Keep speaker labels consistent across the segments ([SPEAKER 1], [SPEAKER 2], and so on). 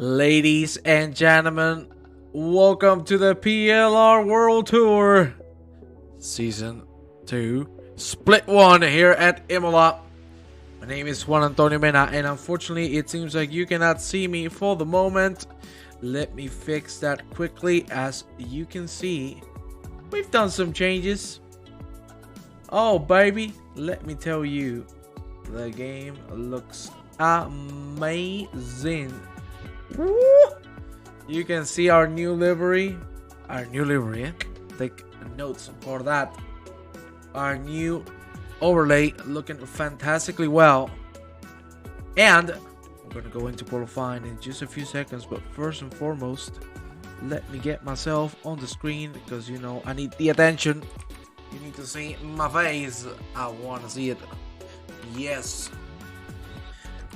[SPEAKER 1] Ladies and gentlemen, welcome to the PLR World Tour Season 2, Split 1 here at Imola. My name is Juan Antonio Mena, and unfortunately it seems like you cannot see me for the moment. Let me fix that quickly. As you can see, we've done some changes. Oh baby, let me tell you, the game looks amazing. Woo! You can see our new livery. Take notes for that. Our new overlay looking fantastically well. And we're gonna go into qualifying in just a few seconds, but first and foremost, let me get myself on the screen because you know I need the attention. You need to see my face. I want to see it. Yes.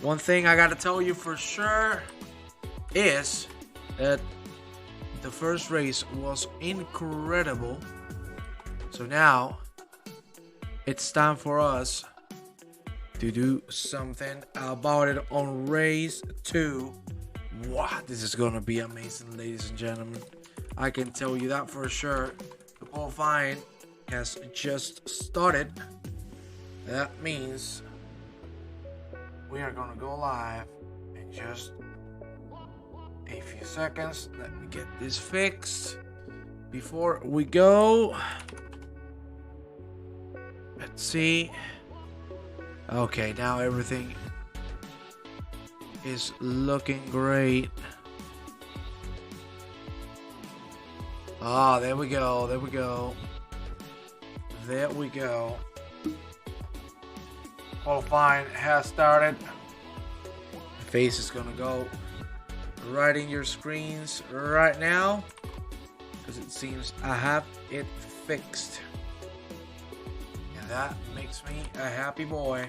[SPEAKER 1] One thing I gotta tell you for sure is that the first race was incredible. So now it's time for us to do something about it on race 2. Wow, this is gonna be amazing, ladies and gentlemen. I can tell you that for sure. The qualifying has just started. That means we are gonna go live in just a few seconds. Let me get this fixed before we go. Let's see. Okay, now everything is looking great. Ah, there we go. There we go. There we go. Qualifying has started. The face is gonna go right in your screens right now because it seems I have it fixed, and that makes me a happy boy.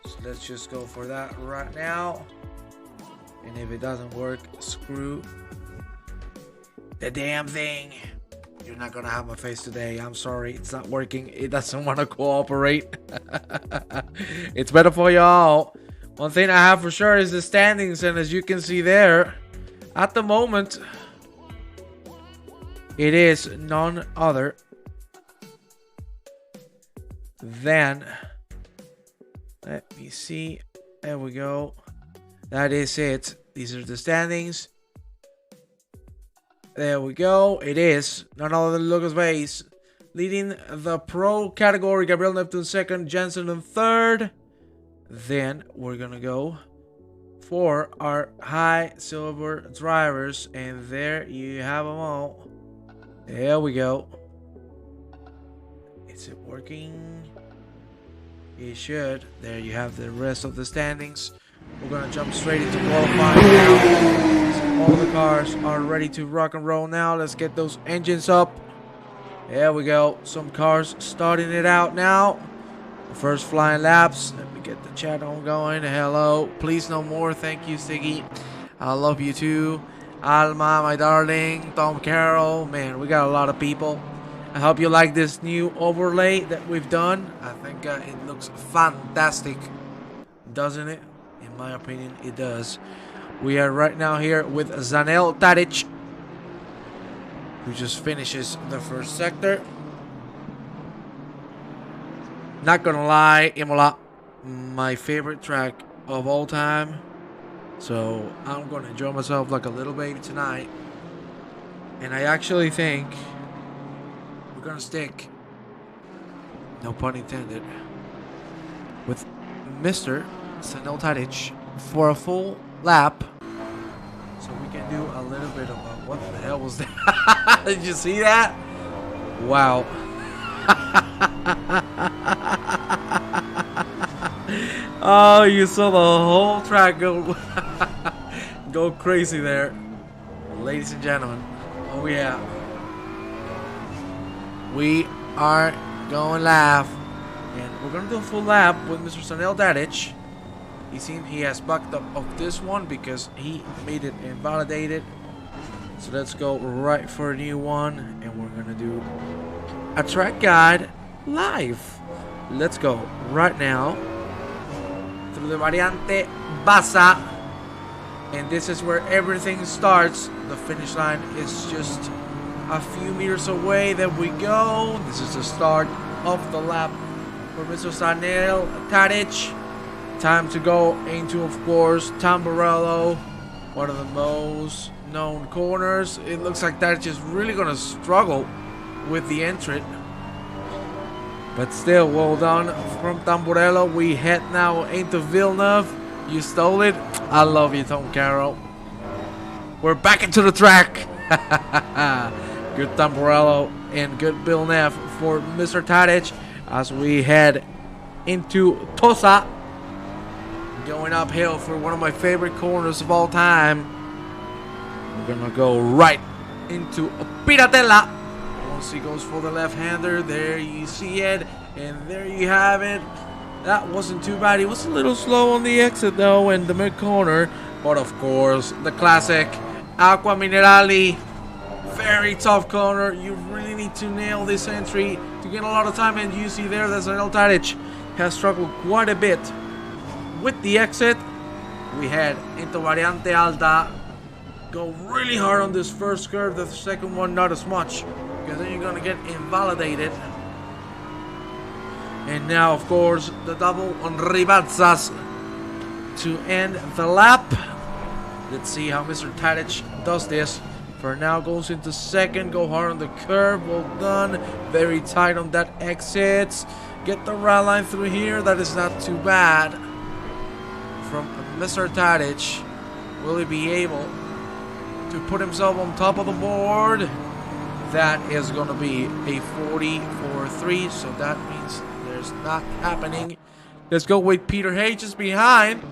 [SPEAKER 1] So let's just go for that right now, and if it doesn't work, screw the damn thing. You're not gonna have my face today. I'm sorry, it's not working. It doesn't want to cooperate. It's better for y'all. One thing I have for sure is the standings, and as you can see there, at the moment, it is none other than, let me see, there we go. That is it. These are the standings. There we go. It is none other than Lucas Bass leading the pro category. Gabriel Neptune second, Jensen in third. Then we're gonna go for our high silver drivers, and there you have them all. There we go. Is it working? It should. There you have the rest of the standings. We're gonna jump straight into qualifying now. All the cars are ready to rock and roll now. Let's get those engines up. There we go. Some cars starting it out now. The first flying laps. Let me get the chat on going. Hello. Please no more. Thank you, Siggy. I love you too. Alma, my darling. Tom Carroll. Man, we got a lot of people. I hope you like this new overlay that we've done. I think it looks fantastic. Doesn't it? In my opinion, it does. We are right now here with Zanel Tadic, who just finishes the first sector. Not gonna lie, Imola, my favorite track of all time. So I'm gonna enjoy myself like a little baby tonight. And I actually think we're gonna stick, no pun intended, with Mr. Zanel Tadic for a full lap. So we can do a little bit of what the hell was that? Did you see that? Wow. Oh, you saw the whole track go go crazy there. Ladies and gentlemen, oh yeah, we are going live, and we're gonna do a full lap with Mr. Zanel Tadic. He has backed up of this one because he made it invalidated. So let's go right for a new one, and we're gonna do a track guide live. Let's go right now through the Variante Baza. And this is where everything starts. The finish line is just a few meters away. There we go. This is the start of the lap for Mr. Renee Kern. Time to go into, of course, Tamburello, one of the most known corners. It looks like Kern is really going to struggle with the entrant. But still, well done from Tamburello. We head now into Villeneuve. You stole it. I love you, Tom Carroll. We're back into the track. Good Tamburello and good Villeneuve for Mr. Kern as we head into Tosa. Going uphill for one of my favorite corners of all time. We're gonna go right into Piratella. Once he goes for the left-hander, there you see it, and there you have it. That wasn't too bad. He was a little slow on the exit though, in the mid-corner. But of course, the classic Acqua Minerali. Very tough corner. You really need to nail this entry to get a lot of time, and you see there that Renee Kern has struggled quite a bit with the exit. We head into Variante Alta. Go really hard on this first curve. The second one not as much, because then you're gonna get invalidated. And now, of course, the double on Ribazzas to end the lap. Let's see how Mr. Kern does this. For now, goes into second. Go hard on the curve. Well done. Very tight on that exit. Get the red line through here. That is not too bad. From Mr. Kern, will he be able to put himself on top of the board? That is going to be a 40-4-3, so that means there's not happening. Let's go with Peter Hay just behind.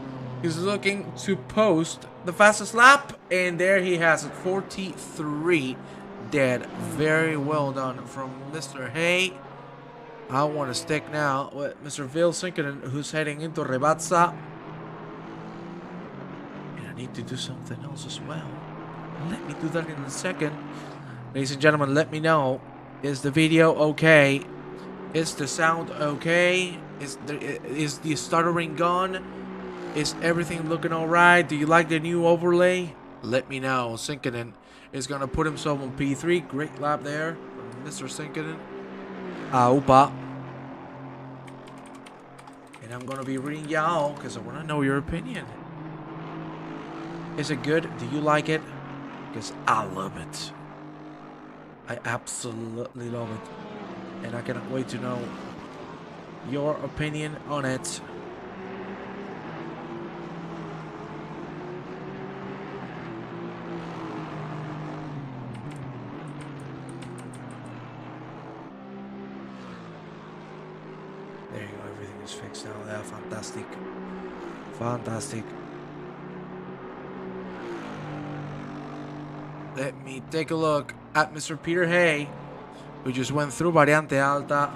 [SPEAKER 1] He's looking to post the fastest lap, and there he has it, 43 dead. Very well done from Mr. Hay. I want to stick now with Mr. Vil Sinkinen, who's heading into Rebazza. Need to do something else as well. Let me do that in a second. Ladies and gentlemen, let me know. Is the video okay? Is the sound okay? Is the stuttering gone? Is everything looking alright? Do you like the new overlay? Let me know. Sinkinen is going to put himself on P3. Great lap there from Mr. Sinkinen. Aupa. And I'm going to be reading y'all because I want to know your opinion. Is it good? Do you like it? Because I love it. I absolutely love it. And I cannot wait to know your opinion on it. There you go. Everything is fixed now. Yeah, fantastic. Fantastic. Let me take a look at Mr. Peter Hay, who just went through Variante Alta.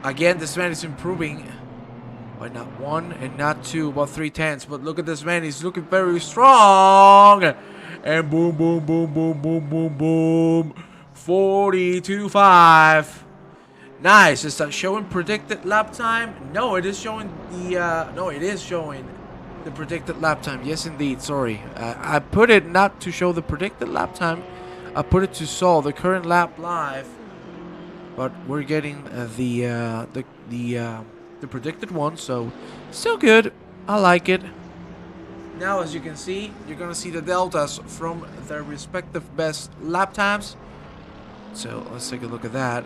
[SPEAKER 1] Again, this man is improving by not one and not two, but 3/10. But look at this man. He's looking very strong. And boom, boom, boom, boom, boom, boom, boom. 42.5. Nice. Is that showing predicted lap time? No, it is showing the... no, it is showing the predicted lap time. Yes, indeed. Sorry. I put it not to show the predicted lap time. I put it to show the current lap live. But we're getting the predicted one. So, still good. I like it. Now, as you can see, you're going to see the deltas from their respective best lap times. So, let's take a look at that.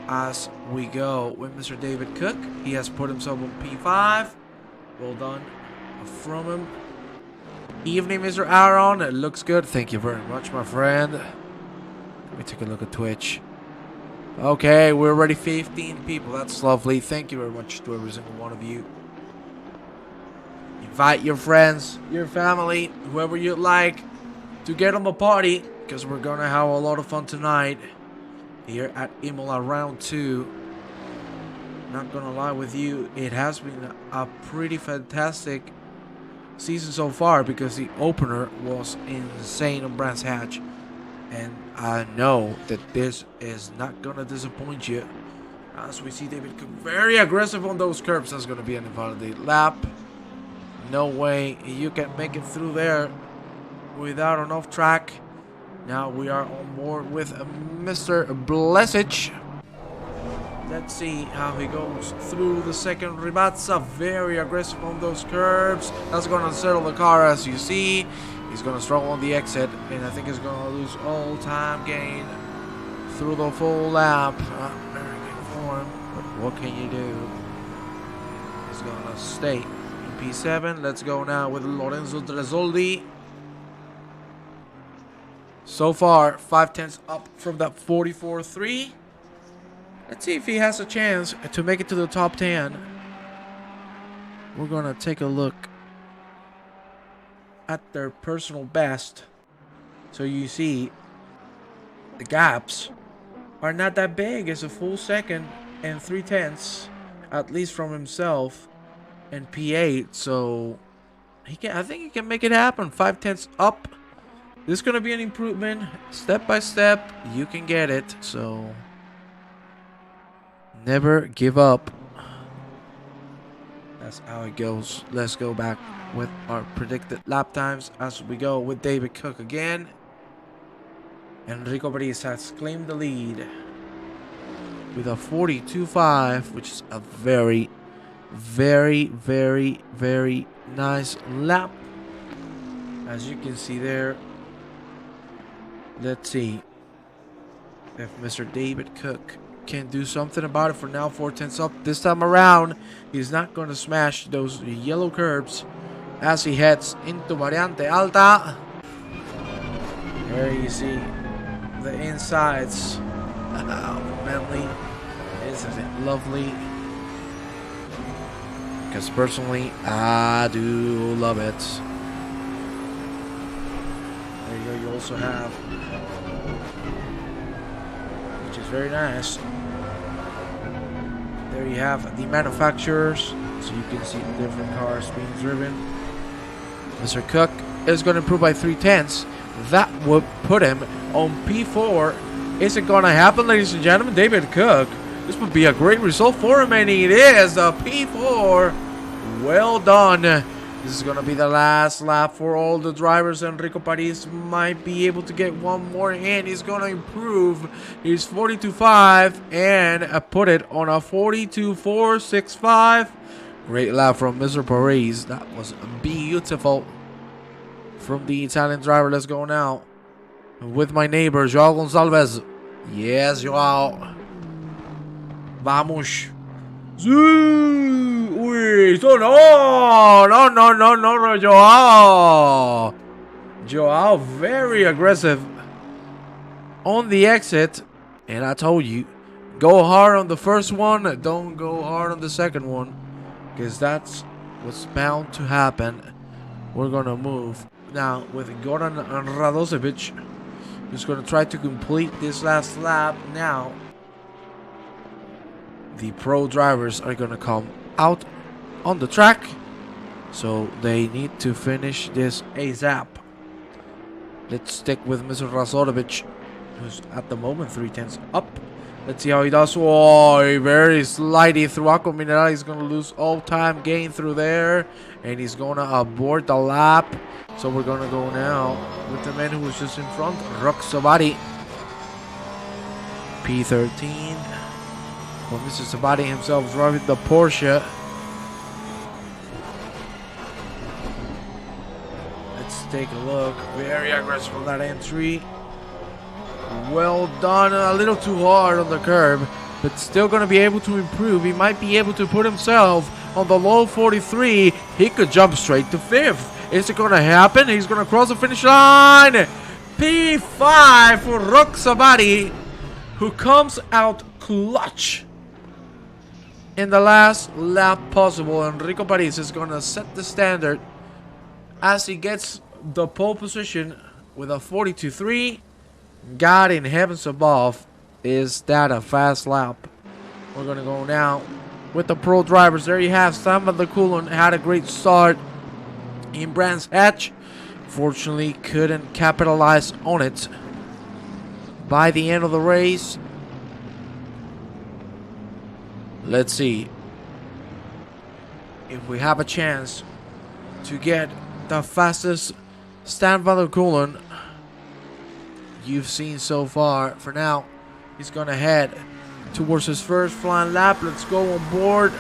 [SPEAKER 1] As we go with Mr. David Cook. He has put himself on P5. Well done from him. Evening, Mr. Aaron. It looks good. Thank you very much, my friend. Let me take a look at Twitch. Okay, we're already 15 people. That's lovely. Thank you very much to every single one of you. Invite your friends, your family, whoever you'd like to get on the party, because we're going to have a lot of fun tonight here at Imola round 2. Not going to lie with you, it has been a pretty fantastic season so far, because the opener was insane on Brands Hatch. And I know that this is not going to disappoint you. As we see David Cook very aggressive on those curves, that's going to be an invalidated lap. No way you can make it through there without an off track. Now we are on board with Mr. Blesic. Let's see how he goes through the second Ribazza. Very aggressive on those curbs. That's going to settle the car, as you see. He's going to struggle on the exit, and I think he's going to lose all time gain through the full lap. Very good form, but what can you do? He's going to stay in P7. Let's go now with Lorenzo Trasoli. So far, 5/10 up from that 44.3. Let's see if he has a chance to make it to the top 10. We're going to take a look at their personal best. So you see, the gaps are not that big. It's a full second and 3/10, at least from himself, and P8. So I think he can make it happen. 5/10 up. This is going to be an improvement. Step by step, you can get it. So never give up. That's how it goes. Let's go back with our predicted lap times as we go with David Cook again. Enrico Paris has claimed the lead with a 42.5, which is a very, very, very, very nice lap. As you can see there. Let's see if Mr. David Cook can do something about it. For now, 4/10 up. This time around, he's not going to smash those yellow curbs as he heads into Variante Alta. There you see the insides. Manly, isn't it lovely? Because personally, I do love it. There you go. You also have, which is very nice. There you have the manufacturers, so you can see the different cars being driven. Mr. Cook is going to improve by 3/10. That would put him on P4. Is it going to happen, ladies and gentlemen? David Cook, this would be a great result for him, and it is a P4. Well done. This is going to be the last lap for all the drivers. Enrico Paris might be able to get one more in. He's going to improve his 42.5 and put it on a 42.465. Great lap from Mr. Paris. That was beautiful from the Italian driver. Let's go now with my neighbor, Joao Gonçalves. Yes, Joao. Vamos. Uy, no, Joao. Joao, very aggressive on the exit. And I told you, go hard on the first one, don't go hard on the second one, because that's what's bound to happen. We're going to move now with Goran Radosevic, who's going to try to complete this last lap. Now the pro drivers are going to come out on the track, so they need to finish this ASAP. Let's stick with Mr. Radosevic, who's at the moment 3/10 up. Let's see how he does. Oh, very slightly through Aqua Mineral. He's going to lose all time gain through there, and he's going to abort the lap. So we're going to go now with the man who was just in front, Rock Savati. P13. Well, Mr. Savati himself driving the Porsche. Let's take a look. Very aggressive on that entry. Well done. A little too hard on the curb, but still going to be able to improve. He might be able to put himself on the low 43. He could jump straight to 5th. Is it going to happen? He's going to cross the finish line. P5 for Rock Savati, who comes out clutch in the last lap possible. Enrico Paris is going to set the standard as he gets the pole position with a 42.3. God in heavens above, is that a fast lap. We're going to go now with the pro drivers. There you have Sam van der Kulen. Had a great start in Brands Hatch. Fortunately, couldn't capitalize on it by the end of the race. Let's see if we have a chance to get the fastest Stan van der Kulen you've seen so far. For now, he's gonna head towards his first flying lap. Let's go on board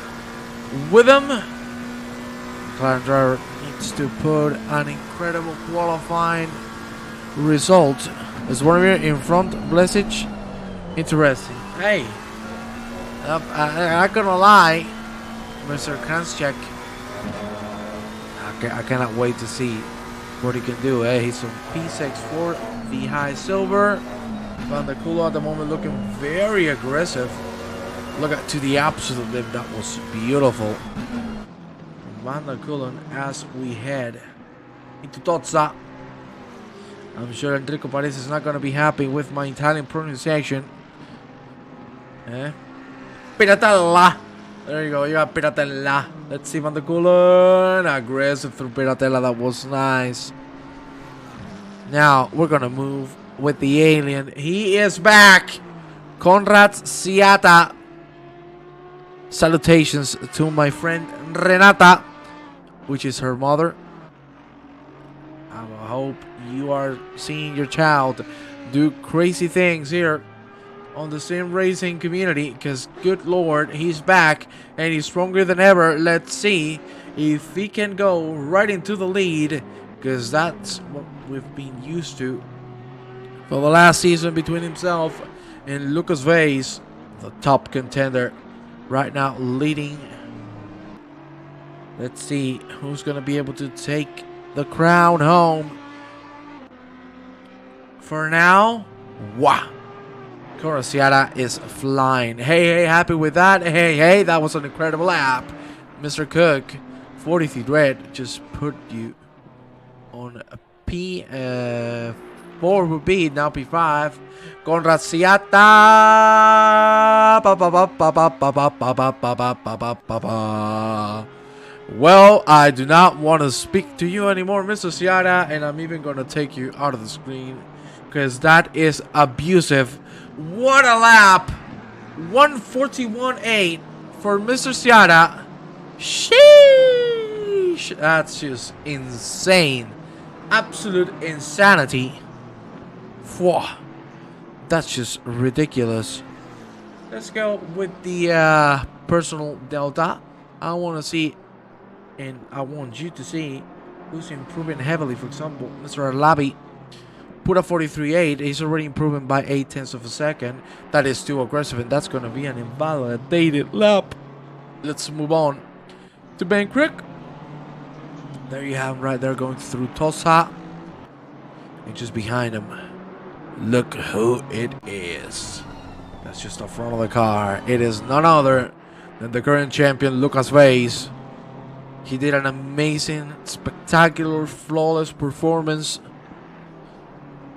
[SPEAKER 1] with him. McLaren driver needs to put an incredible qualifying result. There's one here in front, Blesic. Interesting. Hey, I'm not gonna lie, Mr. Kranschek. I cannot wait to see what he can do. He's on P64, the high silver. Van der Kulen at the moment looking very aggressive. Look at to the absolute limb. That was beautiful. Van der Kulen as we head into Tozza. I'm sure Enrico Paris is not going to be happy with my Italian pronunciation. Piratella. There you go. You got Piratella. Let's see Van der Kulen. Aggressive through Piratella. That was nice. Now we're going to move with the alien. He is back. Konrad Siata. Salutations to my friend Renata, which is her mother. I hope you are seeing your child do crazy things here on the sim racing community, because good lord, he's back and he's stronger than ever. Let's see if he can go right into the lead, because that's what we've been used to for the last season between himself and Lucas Vase, the top contender, right now leading. Let's see who's going to be able to take the crown home. For now, wow, Corsiata is flying. Hey, happy with that? Hey, that was an incredible lap. Mr. Cook, 43 red, just put you on a P4 would be now P5. Konrad Siata. Well, I do not want to speak to you anymore, Mr. Siata, and I'm even going to take you out of the screen, because that is abusive. What a lap! 141.8 for Mr. Siata. Sheesh! That's just insane. Absolute insanity. Whoa. That's just ridiculous. Let's go with the personal delta. I want to see, and I want you to see, who's improving heavily. For example, Mr. Alabi put a 43.8. He's already improving by 0.8 of a second. That is too aggressive, and that's going to be an invalidated lap. Let's move on to Ben Crick. There you have him right there going through Tosa. And just behind him, look who it is. That's just the front of the car. It is none other than the current champion, Lucas Vase. He did an amazing, spectacular, flawless performance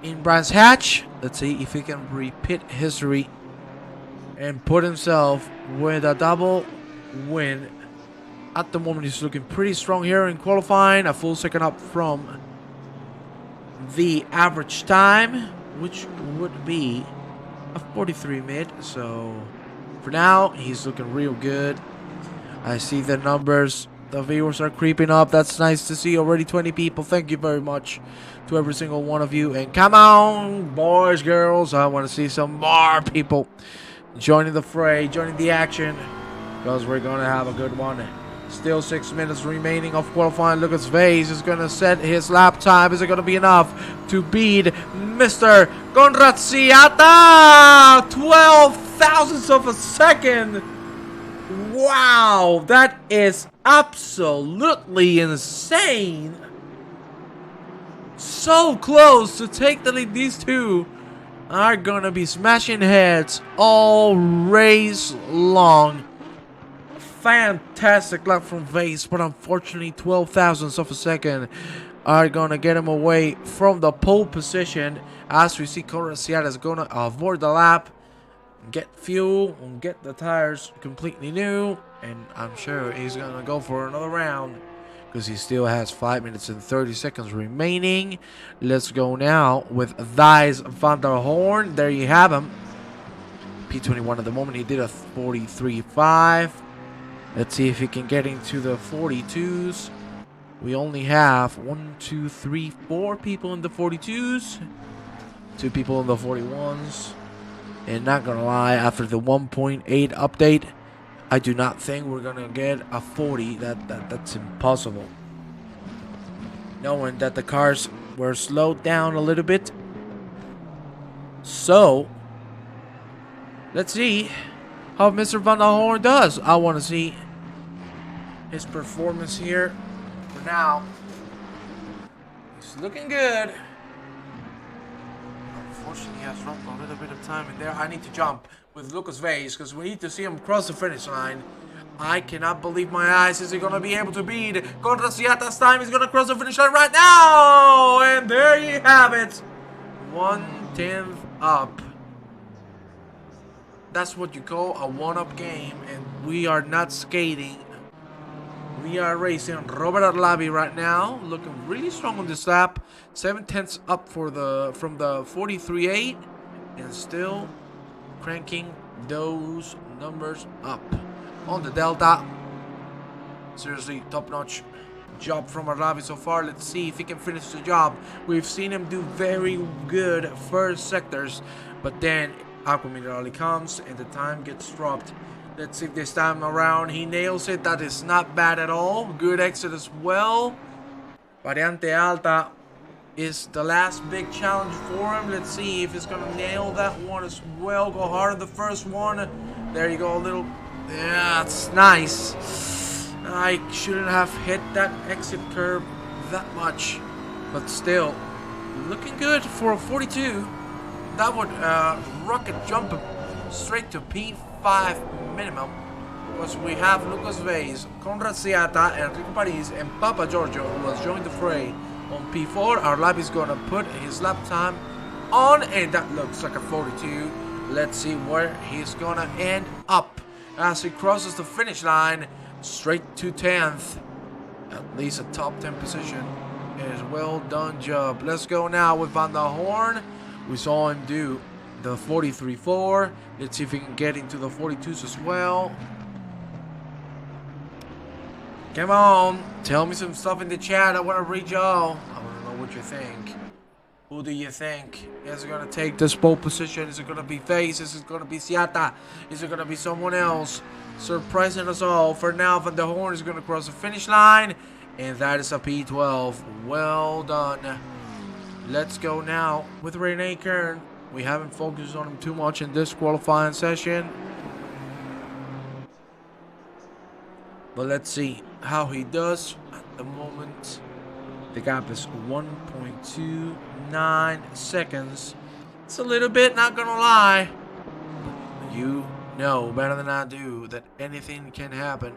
[SPEAKER 1] in Brands Hatch. Let's see if he can repeat history and put himself with a double win. At the moment, he's looking pretty strong here in qualifying. A full second up from the average time, which would be a 43 mid. So for now, he's looking real good. I see the numbers. The viewers are creeping up. That's nice to see. Already 20 people. Thank you very much to every single one of you. And come on, boys, girls. I want to see some more people joining the fray, joining the action, because we're going to have a good one. Still 6 minutes remaining of qualifying. Lucas Vase is going to set his lap time. Is it going to be enough to beat Mr. Konrad Siata? 12 thousandths of a second. Wow, that is absolutely insane. So close to take the lead. These two are going to be smashing heads all race long. Fantastic lap from Vase, but unfortunately 12 thousandths of a second are going to get him away from the pole position, as we see Konrad Siata is going to avoid the lap, get fuel, and get the tires completely new, and I'm sure he's going to go for another round because he still has 5 minutes and 30 seconds remaining. Let's go now with Thijs van der Hoorn. There you have him. P21 at the moment. He did a 43.5. Let's see if he can get into the 42s. We only have 1, 2, 3, 4 people in the 42s, 2 people in the 41s. And not gonna lie, after the 1.8 update, I do not think we're gonna get a 40. That's impossible. Knowing that the cars were slowed down a little bit. So let's see how Mr. Van der Horn does. I want to see his performance here. For now, he's looking good. Unfortunately, he has dropped a little bit of time in there. I need to jump with Lucas Vase because we need to see him cross the finish line. I cannot believe my eyes. Is he going to be able to beat Conraciata's time? He's going to cross the finish line right now. And there you have it. 1/10 up. That's what you call a one-up game. And we are not skating. We are racing. Robert Arlabi right now. Looking really strong on this lap. 7/10 up from the 43.8. And still cranking those numbers up. On the Delta. Seriously, top-notch job from Arlabi so far. Let's see if he can finish the job. We've seen him do very good first sectors, but then Aqua Minerale comes and the time gets dropped. Let's see if this time around he nails it. That is not bad at all. Good exit as well. Variante Alta is the last big challenge for him. Let's see if he's gonna nail that one as well. Go hard on the first one. There you go, a little. Yeah, it's nice. I shouldn't have hit that exit curve that much, but still looking good for a 42. That would rocket jump straight to P5 minimum, because we have Lucas Vase, Conrad Ciata, Enrico Paris, and Papa Giorgio, who has joined the fray on P4. Arlabi is gonna put his lap time on, and that looks like a 42. Let's see where he's gonna end up as he crosses the finish line. Straight to 10th. At least a top 10 position. It is well done job. Let's go now with Van der Horn. We saw him do the 43.4. Let's see if he can get into the 42s as well. Come on. Tell me some stuff in the chat. I want to read y'all. I want to know what you think. Who do you think is going to take this pole position? Is it going to be Face? Is it going to be Ciata? Is it going to be someone else? Surprising us all. For now, Van der Horn is going to cross the finish line. And that is a P12. Well done. Let's go now with Renee Kern. We haven't focused on him too much in this qualifying session. But let's see how he does at the moment. The gap is 1.29 seconds. It's a little bit, not gonna lie. You know better than I do that anything can happen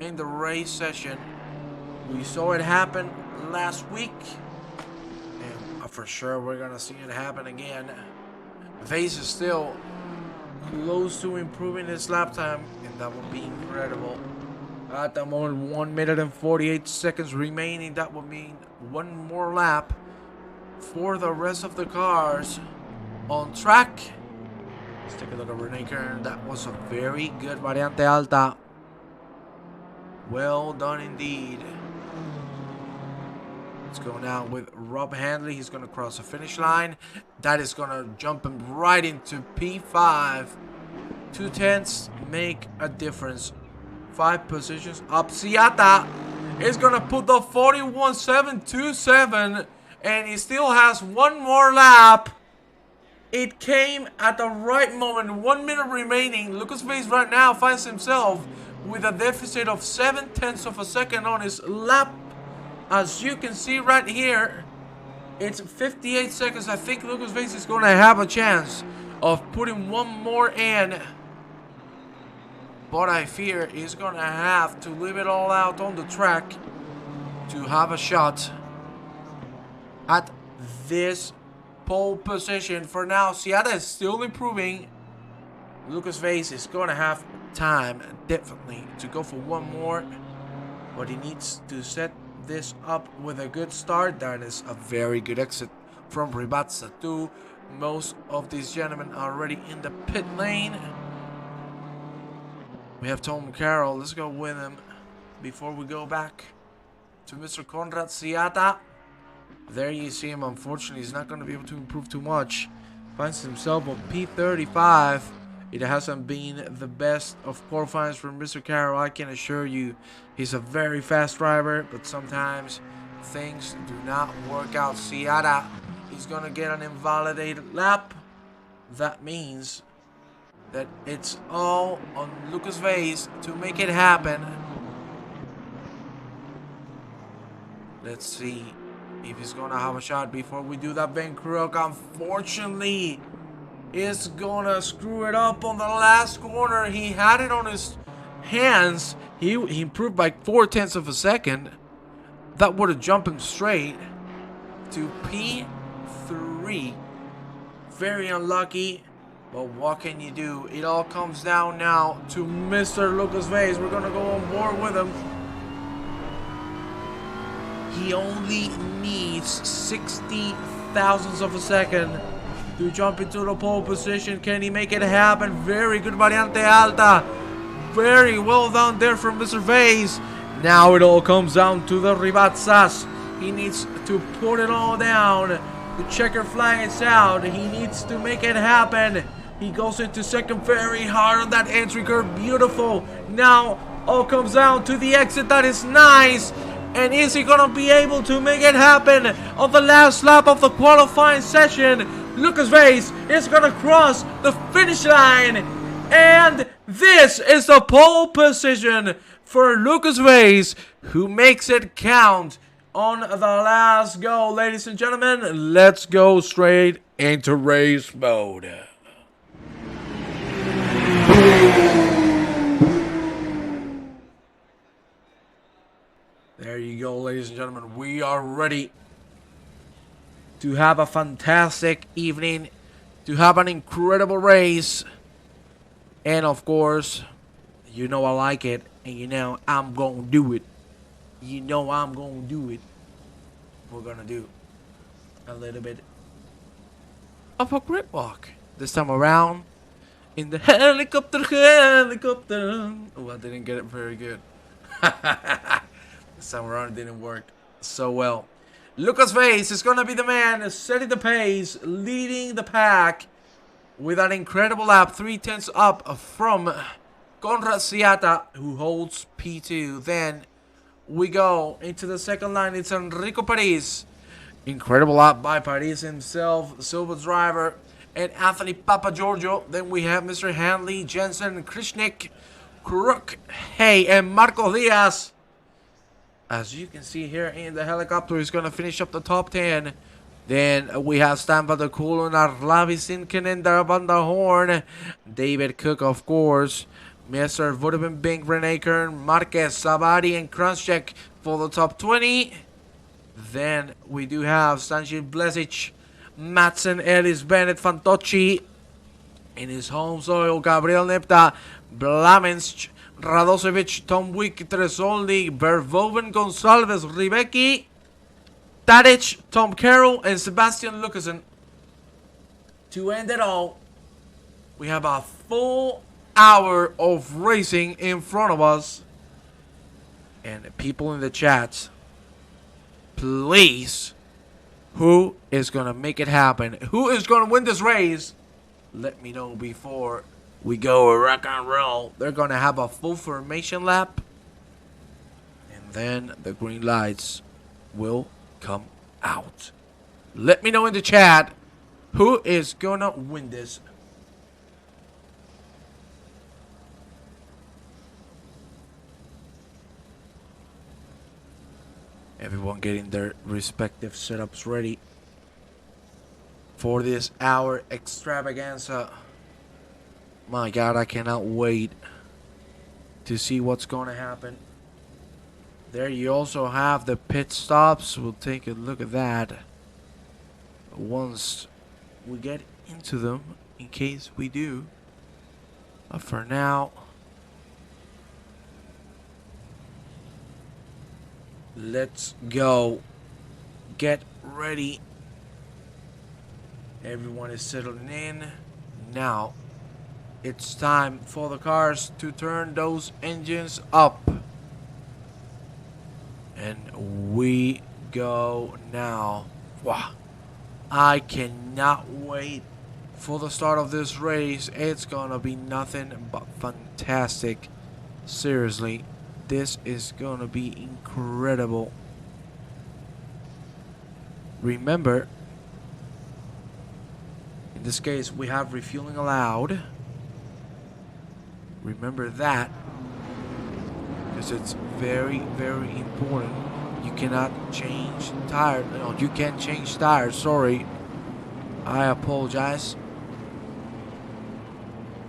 [SPEAKER 1] in the race session. We saw it happen last week, and for sure we're gonna see it happen again. Vase is still close to improving his lap time, and that would be incredible. At the moment, 1 minute and 48 seconds remaining. That would mean one more lap for the rest of the cars on track. Let's take a look at Renee Kern. That was a very good Variante Alta. Well done indeed. Let's go now with Rob Handley. He's going to cross the finish line. That is going to jump him right into P5. 2/10 make a difference. 5 positions up. Ciata is going to put the 41.727, and he still has one more lap. It came at the right moment. 1 minute remaining. Lucas Vase right now finds himself with a deficit of 0.7 of a second on his lap. As you can see right here, it's 58 seconds. I think Lucas Vase is going to have a chance of putting one more in. But I fear he's going to have to leave it all out on the track to have a shot at this pole position. For now, Ciata is still improving. Lucas Vase is going to have time, definitely, to go for one more. But he needs to set this up with a good start. That is a very good exit from Ribazza too. Most of these gentlemen are already in the pit lane. We have Tom Carroll. Let's go with him before we go back to Mr. Conrad Siata. There you see him. Unfortunately, he's not going to be able to improve too much. Finds himself on P35. It hasn't been the best of qualifiers for Mr. Carroll. I can assure you he's a very fast driver, but sometimes things do not work out. Siata is going to get an invalidated lap. That means that it's all on Lucas Vase to make it happen. Let's see if he's gonna have a shot before we do that. Van Kruk, unfortunately, is gonna screw it up on the last corner. He had it on his hands. He improved by 0.4 of a second. That would have jumped him straight to P3. Very unlucky, but what can you do? It all comes down now to Mr. Lucas Vase. We're gonna go on board with him. He only needs 60 thousandths of a second to jump into the pole position. Can he make it happen? Very good variante alta. Very well done there from Mr. Vase. Now it all comes down to the Ribazzas. He needs to put it all down. The checker flag is out. He needs to make it happen. He goes into second very hard on that entry curve. Beautiful. Now all comes down to the exit. That is nice. And is he going to be able to make it happen on the last lap of the qualifying session? Lucas Vase is going to cross the finish line. And this is the pole position for Lucas Vase, who makes it count on the last go. Ladies and gentlemen, let's go straight into race mode. There you go, ladies and gentlemen. We are ready to have a fantastic evening, to have an incredible race. And of course, you know I like it, and you know I'm going to do it. You know I'm going to do it. We're going to do a little bit of a grid walk this time around in the helicopter. Oh, I didn't get it very good. This time around it didn't work so well. Lucas Vase is going to be the man setting the pace, leading the pack with an incredible lap, 0.3 up from Conrad Siata, who holds P2. Then we go into the second line. It's Enrico Paris. Incredible lap by Paris himself, silver driver, and Anthony Papagiorgio. Then we have Mr. Hanley, Jensen, Krishnik, Crook, Hay, and Marco Diaz. As you can see here in the helicopter, he's going to finish up the top 10. Then we have Stampa de Kulun, Arlavi Sinkinen, Van der Horn, David Cook, of course, Mr. Vodevin Bink, Renee Kern, Marquez, Savati, and Kranjček for the top 20. Then we do have Stančić Blesic, Madsen, Ellis, Bennett, Fantocci. In his home soil, Gabriel Nepta, Blamensch, Radosevic, Tom Wick, Trasoli, Verhoeven, Gonsalves, Ribecki, Tadic, Tom Carroll, and Sebastian Lucasen. To end it all, we have a full hour of racing in front of us. And people in the chat, please, who is going to make it happen? Who is going to win this race? Let me know before we go rock and roll. They're going to have a full formation lap. And then the green lights will come out. Let me know in the chat who is going to win this. Everyone getting their respective setups ready for this hour extravaganza. My God, I cannot wait to see what's going to happen. There you also have the pit stops. We'll take a look at that once we get into them, in case we do. But for now, let's go. Get ready. Everyone is settling in. Now, it's time for the cars to turn those engines up. And we go now. Wow. I cannot wait for the start of this race. It's gonna be nothing but fantastic. Seriously, this is gonna be incredible. Remember, in this case, we have refueling allowed. Remember that, because it's very, very important. You cannot change tires. No, you can't change tires. Sorry. I apologize.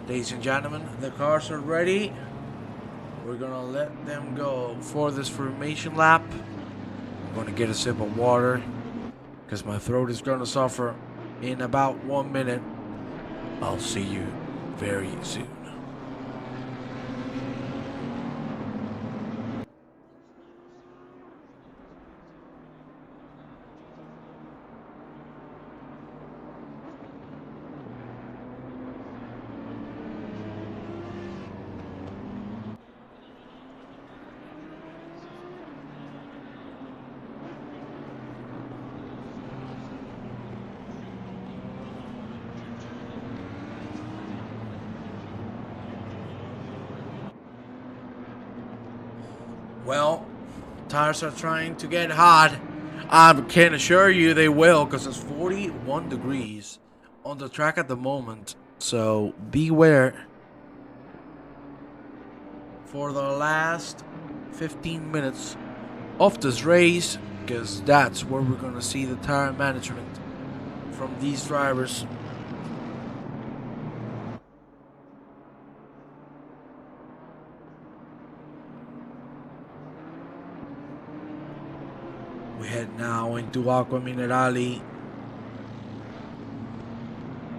[SPEAKER 1] Ladies and gentlemen, the cars are ready. We're gonna let them go for this formation lap. I'm gonna get a sip of water because my throat is gonna suffer in about 1 minute. I'll see you very soon. Well, tires are trying to get hot. I can assure you they will, because it's 41 degrees on the track at the moment. So beware for the last 15 minutes of this race, because that's where we're going to see the tire management from these drivers. We head now into Aqua Minerali.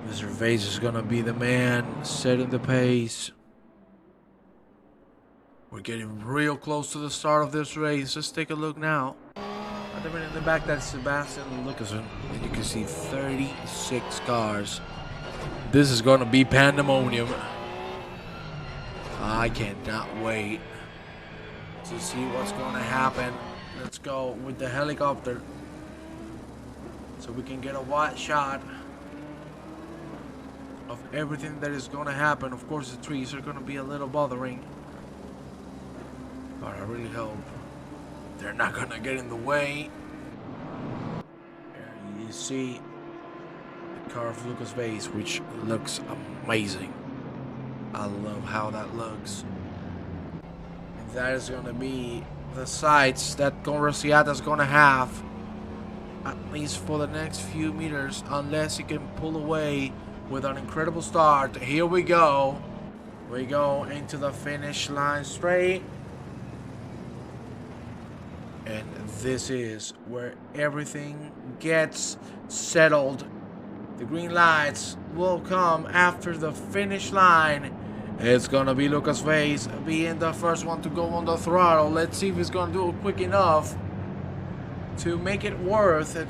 [SPEAKER 1] Mr. Vase is gonna be the man setting the pace. We're getting real close to the start of this race. Let's take a look now. At the minute in the back, that's Sebastian Lucasen, and you can see 36 cars. This is gonna be pandemonium. I cannot wait to see what's gonna happen. Let's go with the helicopter so we can get a wide shot of everything that is going to happen. Of course, the trees are going to be a little bothering, but I really hope they're not going to get in the way. There you see the car of Lucas Vase, which looks amazing. I love how that looks. And that is going to be the sights that Conrosiata is going to have, at least for the next few meters, unless he can pull away with an incredible start. Here we go. We go into the finish line straight. And this is where everything gets settled. The green lights will come after the finish line. It's gonna be Lucas Vase being the first one to go on the throttle. Let's see if he's gonna do it quick enough to make it worth it.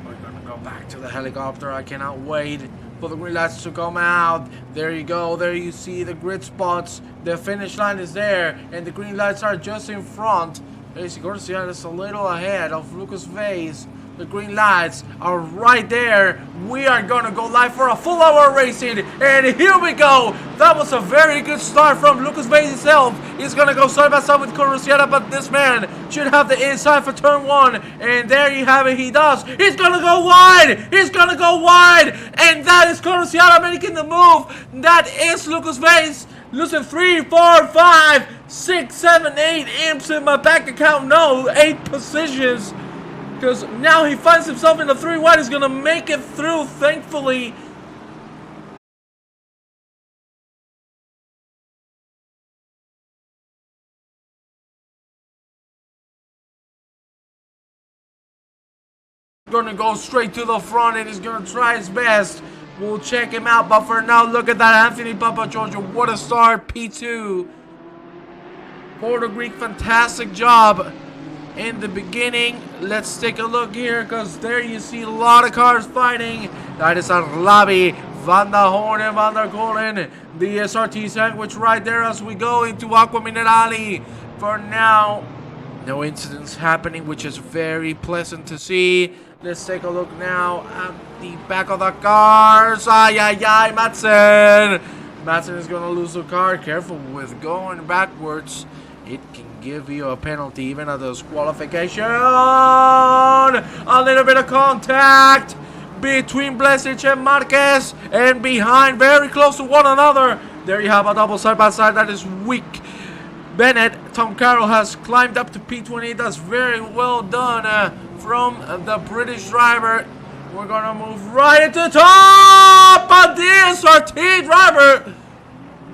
[SPEAKER 1] We're gonna go back to the helicopter. I cannot wait for the green lights to come out. There you go. There you see the grid spots. The finish line is there, and the green lights are just in front. As you can see, it's a little ahead of Lucas Vase. The green lights are right there. We are gonna go live for a full hour racing, and here we go. That was a very good start from Lucas Vase himself. He's gonna go side by side with Conrosiata, but this man should have the inside for turn one, and there you have it. He does. He's gonna go wide. He's gonna go wide, and that is Conrosiata making the move. That is Lucas Vase losing 3, 4, 5, 6, 7, 8 imps in my bank account. No, 8 positions. Because now he finds himself in the 3 wide. He's going to make it through, thankfully. Going to go straight to the front, and he's going to try his best. We'll check him out. But for now, look at that. Anthony Papa Giorgio. What a start. P2. Porto Greek, fantastic job in the beginning. Let's take a look here, because there you see a lot of cars fighting. That is Arlabi, Van der Horn, and Van der Kolen. The SRT sandwich right there as we go into Aqua Minerali. For now, No incidents happening, which is very pleasant to see. Let's take a look now at the back of the cars. Ay, ay, ay, Madsen. Madsen is going to lose the car. Careful with going backwards. It can give you a penalty even at this qualification. A little bit of contact between Blesic and Marquez, and behind, very close to one another. There you have a double side by side. That is weak. Tom Carroll has climbed up to P28. That's very well done from the British driver. We're going to move right into the top. A DSRT driver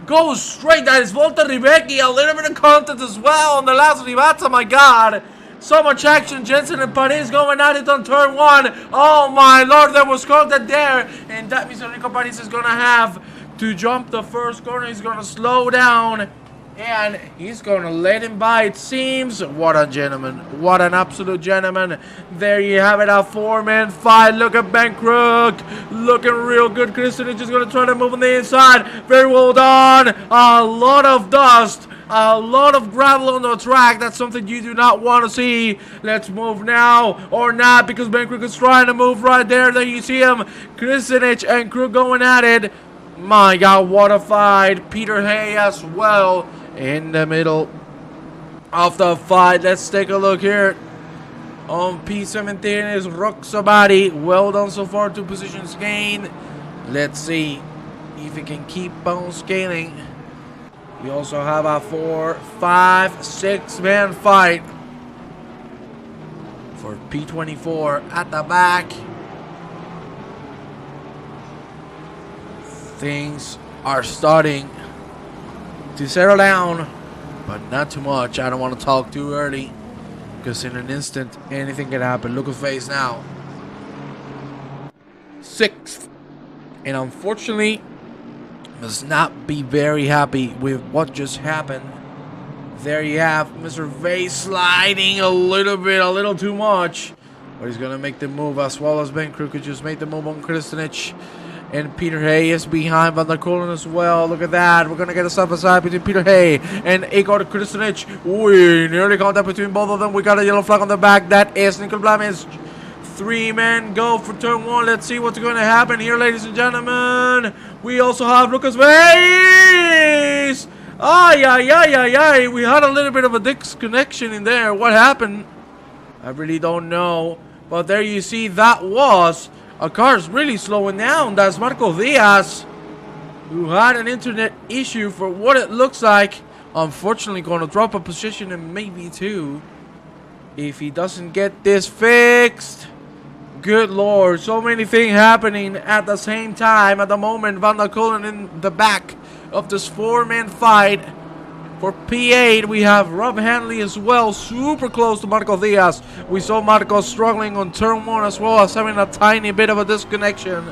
[SPEAKER 1] goes straight. That is Volta Ribecki. A little bit of contact as well on the last Rivazza. My God. So much action. Jensen and Paris going at it on turn 1. Oh my Lord, there was contact there. And that means Enrico Paris is going to have to jump the first corner. He's going to slow down. And he's going to let him by, it seems. What a gentleman. What an absolute gentleman. There you have it, a 4-man fight. Look at Ben Crook. Looking real good. Christian is just going to try to move on the inside. Very well done. A lot of dust. A lot of gravel on the track. That's something you do not want to see. Let's move now or not, because Ben Crook is trying to move right there. There you see him. Kristenich and Crook going at it. My God, what a fight. Peter Hay as well in the middle of the fight. Let's take a look here. On P17 is Roxabari. Well done so far, 2 positions gained. Let's see if he can keep on scaling. We also have a 4, 5, 6-man fight for P24 at the back. Things are starting to settle down, but not too much. I don't want to talk too early, because in an instant anything can happen. Look at face now. 6th, and unfortunately must not be very happy with what just happened. There you have Mr. Vase sliding a little too much, but he's gonna make the move, as well as Ben Crook just made the move on Kristenich. And Peter Hay is behind Van der Kolen as well. Look at that. We're going to get a side-by-side between Peter Hay and Igor Kristenich. Ooh, nearly contact between both of them. We got a yellow flag on the back. That is Nicol Blamis. 3-man go for turn 1. Let's see what's going to happen here, ladies and gentlemen. We also have Lucas Vase. Ay, ay, ay, ay, ay. We had a little bit of a disconnection in there. What happened? I really don't know. But there you see, that was... a car's really slowing down. That's Marco Diaz, who had an internet issue for what it looks like. Unfortunately, going to drop a position and maybe 2 if he doesn't get this fixed. Good Lord, so many things happening at the same time. At the moment, Van der Kolen in the back of this 4-man fight. For P8, we have Rob Hanley as well, super close to Marco Diaz. We saw Marco struggling on turn 1 as well as having a tiny bit of a disconnection.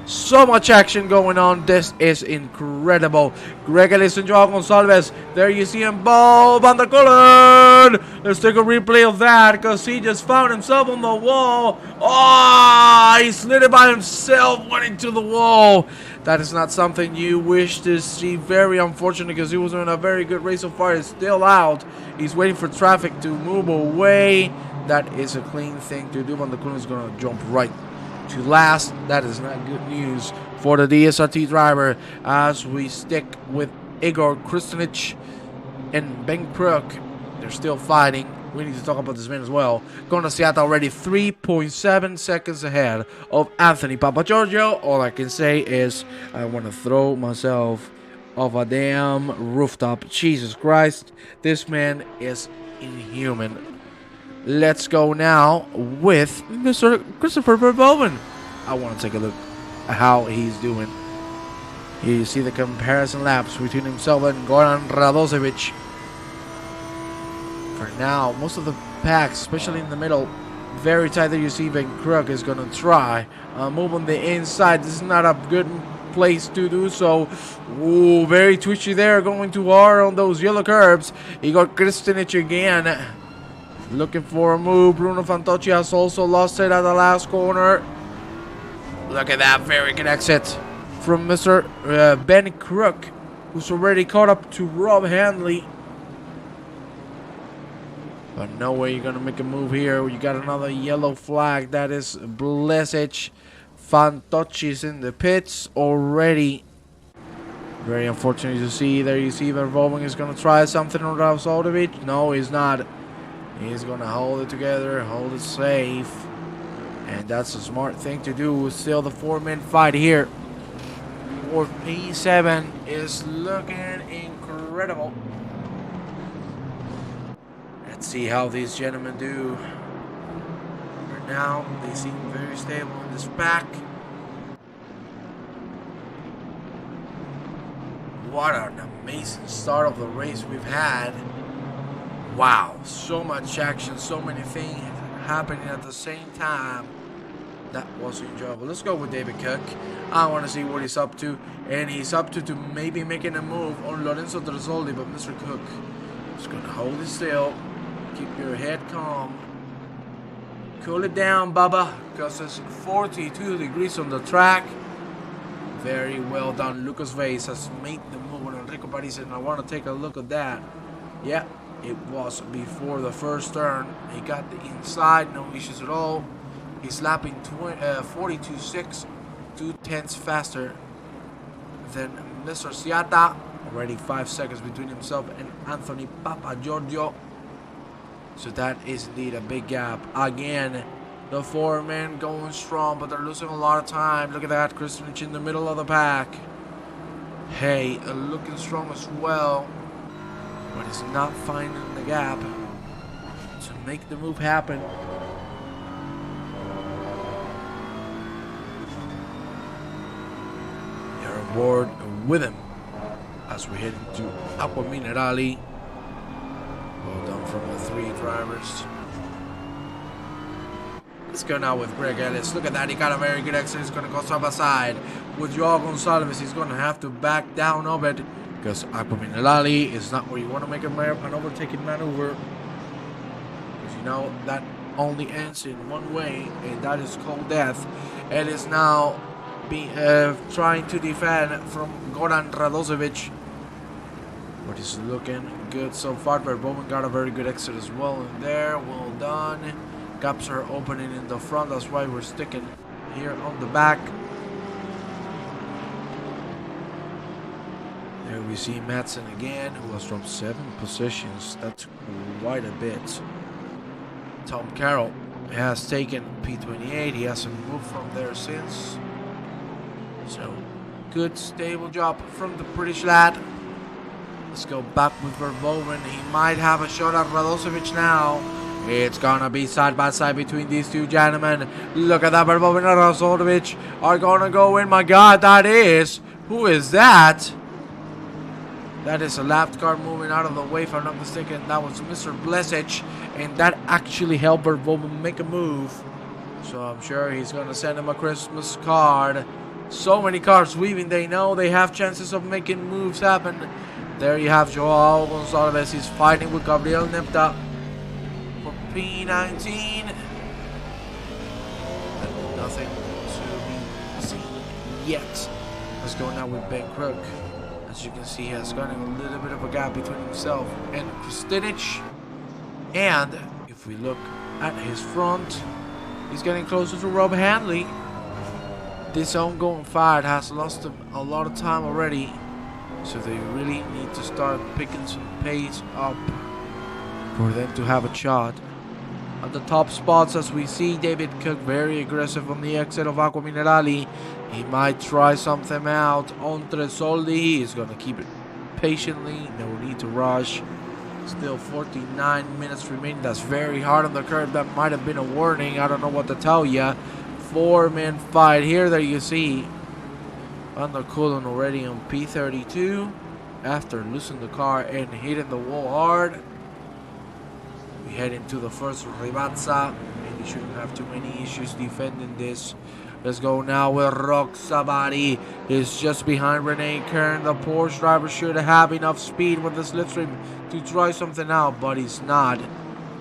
[SPEAKER 1] So much action going on. This is incredible. Greg Ellis and Joao Gonçalves. There you see him, ball, Van der Kolen. Let's take a replay of that, because he just found himself on the wall. Oh, he slid it by himself, went into the wall. That is not something you wish to see. Very unfortunate, because he was in a very good race so far. He's still out. He's waiting for traffic to move away. That is a clean thing to do. Van der Kolen is going to jump right to last. That is not good news for the DSRT driver, as we stick with Igor Kristenich and Ben Crook. They're still fighting. We need to talk about this man as well. Going to Seattle already 3.7 seconds ahead of Anthony Papagiorgio. All I can say is I want to throw myself off a damn rooftop. Jesus Christ, this man is inhuman. Let's go now with Mr. Christopher Verboven. I want to take a look at how he's doing. Here you see the comparison laps between himself and Goran Radosevic. For now, most of the packs, especially in the middle, very tight. There you see Ben Crook is going to try move on the inside. This is not a good place to do so. Ooh, very twitchy there, going too hard on those yellow curbs. Igor Kristenich again, looking for a move. Bruno Fantocci has also lost it at the last corner. Look at that, very good exit from Mr. Ben Crook, who's already caught up to Rob Handley. But no way you're going to make a move here. You got another yellow flag. That is Blesic. Fantocci's in the pits already. Very unfortunate to see. There you see Verboven is going to try something on Trasoli. No, he's not. He's going to hold it together, hold it safe. And that's a smart thing to do. Still the four-man fight here for P7 is looking incredible. Let's see how these gentlemen do. For now, they seem very stable in this pack. What an amazing start of the race we've had. Wow, so much action, so many things happening at the same time. That was enjoyable. Let's go with David Cook. I want to see what he's up to. And he's up to maybe making a move on Lorenzo Trasoli, but Mr. Cook is going to hold it still. Keep your head calm. Cool it down, Bubba, because it's 42 degrees on the track. Very well done. Lucas Vase has made the move on Enrico Paris, and I want to take a look at that. Yeah, it was before the first turn. He got the inside, no issues at all. He's lapping 42.6, 2/10 faster than Mr. Siata. Already 5 seconds between himself and Anthony Papa Giorgio. So that is indeed a big gap. Again, the four men going strong, but they're losing a lot of time. Look at that, Kristovic in the middle of the pack. Hey, looking strong as well, but he's not finding the gap to make the move happen. You're on board with him as we head into Acqua Minerali. Well done from the three drivers. Let's go now with Greg Ellis. Look at that. He got a very good exit. He's going to go side by side with Joao Gonçalves. He's going to have to back down a bit because Acqua Minerali is not where you want to make an overtaking maneuver. Because you know that only ends in one way, and that is called death. It is now trying to defend from Goran Radosevic. But he's looking good so far. Verboven got a very good exit as well in there. Well done. Gaps are opening in the front. That's why we're sticking here on the back. There we see Madsen again, who has dropped 7 positions. That's quite a bit. Tom Carroll has taken P28. He hasn't moved from there since. So, good stable job from the British lad. Let's go back with Verboven. He might have a shot at Radosevic now. It's gonna be side by side between these two gentlemen. Look at that, Verboven and Radosevic are gonna go in. My God, that is... Who is that? That is a lap car moving out of the way, if I'm not mistaken. That was Mr. Blesic, and that actually helped Verboven make a move. So I'm sure he's gonna send him a Christmas card. So many cars weaving. They know they have chances of making moves happen. There you have Joao Gonçalves. He's fighting with Gabriel Nepta for P19. And nothing to be seen yet. Let's go now with Ben Crook. As you can see, he has gotten a little bit of a gap between himself and Kristovic. And if we look at his front, he's getting closer to Rob Handley. This ongoing fight has lost him a lot of time already. So they really need to start picking some pace up for them to have a shot. At the top spots, as we see David Cook very aggressive on the exit of Acqua Minerali. He might try something out on Trasoli. He's going to keep it patiently. No need to rush. Still 49 minutes remaining. That's very hard on the curve. That might have been a warning. I don't know what to tell you. 4-man fight here. There you see Under Cullen already on P32 after losing the car and hitting the wall hard. We head into the first Rivazza, and you shouldn't have too many issues defending this. Let's go now with Rock Sabari. He's just behind Renee Kern. The Porsche driver should have enough speed with the slipstream to try something out, but he's not.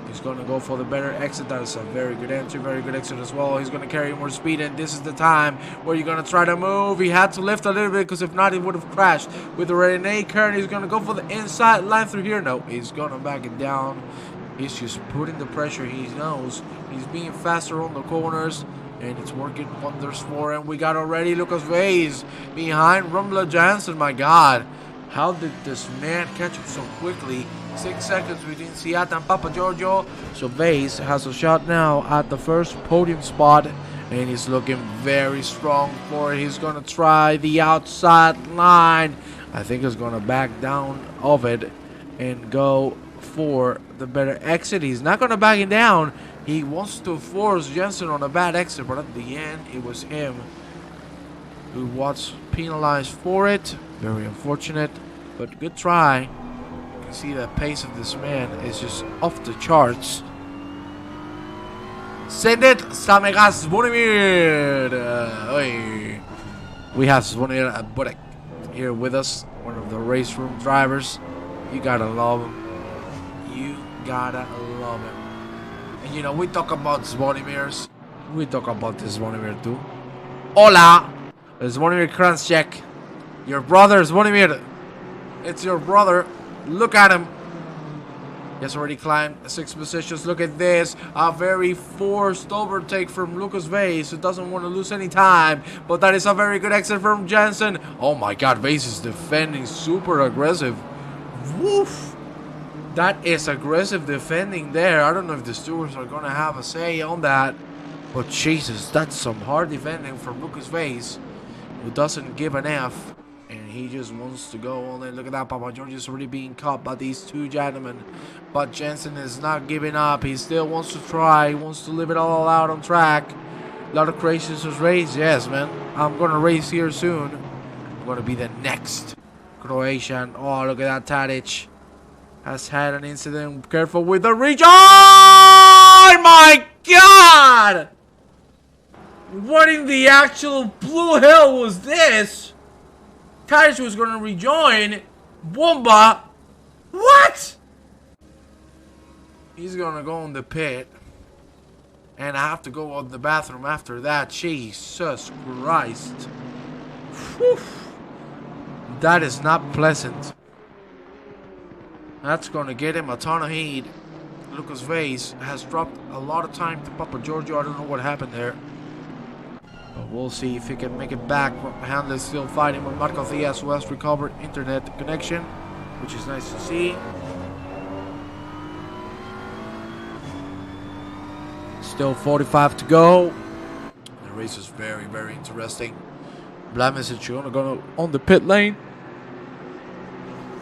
[SPEAKER 1] He's going to go for the better exit. That is a very good entry, very good exit as well. He's going to carry more speed, and this is the time where you're going to try to move. He had to lift a little bit because if not, he would have crashed. With Renee Kern, he's going to go for the inside line through here. No, he's going to back it down. He's just putting the pressure. He knows he's being faster on the corners, and it's working wonders for him. We got already Lucas Vase behind Rumbler Jansen. My God, how did this man catch up so quickly? 6 seconds between Siata and Papa Giorgio. So Vase has a shot now at the first podium spot, and he's looking very strong for it. He's gonna try the outside line. I think he's gonna back down of it and go for the better exit. He's not gonna back it down. He wants to force Jensen on a bad exit, but at the end it was him who was penalized for it. Very unfortunate, but good try. You can see the pace of this man is just off the charts. Send it, Samega Zvonimir. We have Zvonimir Burek here with us, one of the race room drivers. You gotta love him. You gotta love him. And you know, we talk about Zvonimirs. We talk about this Zvonimir too. Hola! Zvonimir Kranjček. Your brother, Zvonimir. It's your brother. Look at him. He has already climbed 6 positions. Look at this. A very forced overtake from Lucas Vase, who doesn't want to lose any time. But that is a very good exit from Jensen. Oh my God, Vase is defending super aggressive. Woof. That is aggressive defending there. I don't know if the stewards are going to have a say on that. But Jesus, that's some hard defending from Lucas Vase, who doesn't give an F. And he just wants to go on in. Look at that. Papa Giorgio is already being caught by these two gentlemen. But Jensen is not giving up. He still wants to try. He wants to live it all out on track. A lot of Croatians race. Yes, man. I'm going to race here soon. I'm going to be the next Croatian. Oh, look at that. Tadic has had an incident. Careful with the reach. Oh, my God! What in the actual blue hell was this? Tadic was going to rejoin. Bomba. What? He's going to go in the pit. And I have to go on the bathroom after that. Jesus Christ. Whew. That is not pleasant. That's going to get him a ton of heat. Lucas Vase has dropped a lot of time to Papa Giorgio. I don't know what happened there. But we'll see if he can make it back. Handler is still fighting with Marco Diaz, who has recovered internet connection, which is nice to see. Still 45 to go. The race is very, very interesting. Blamis is going to go on the pit lane.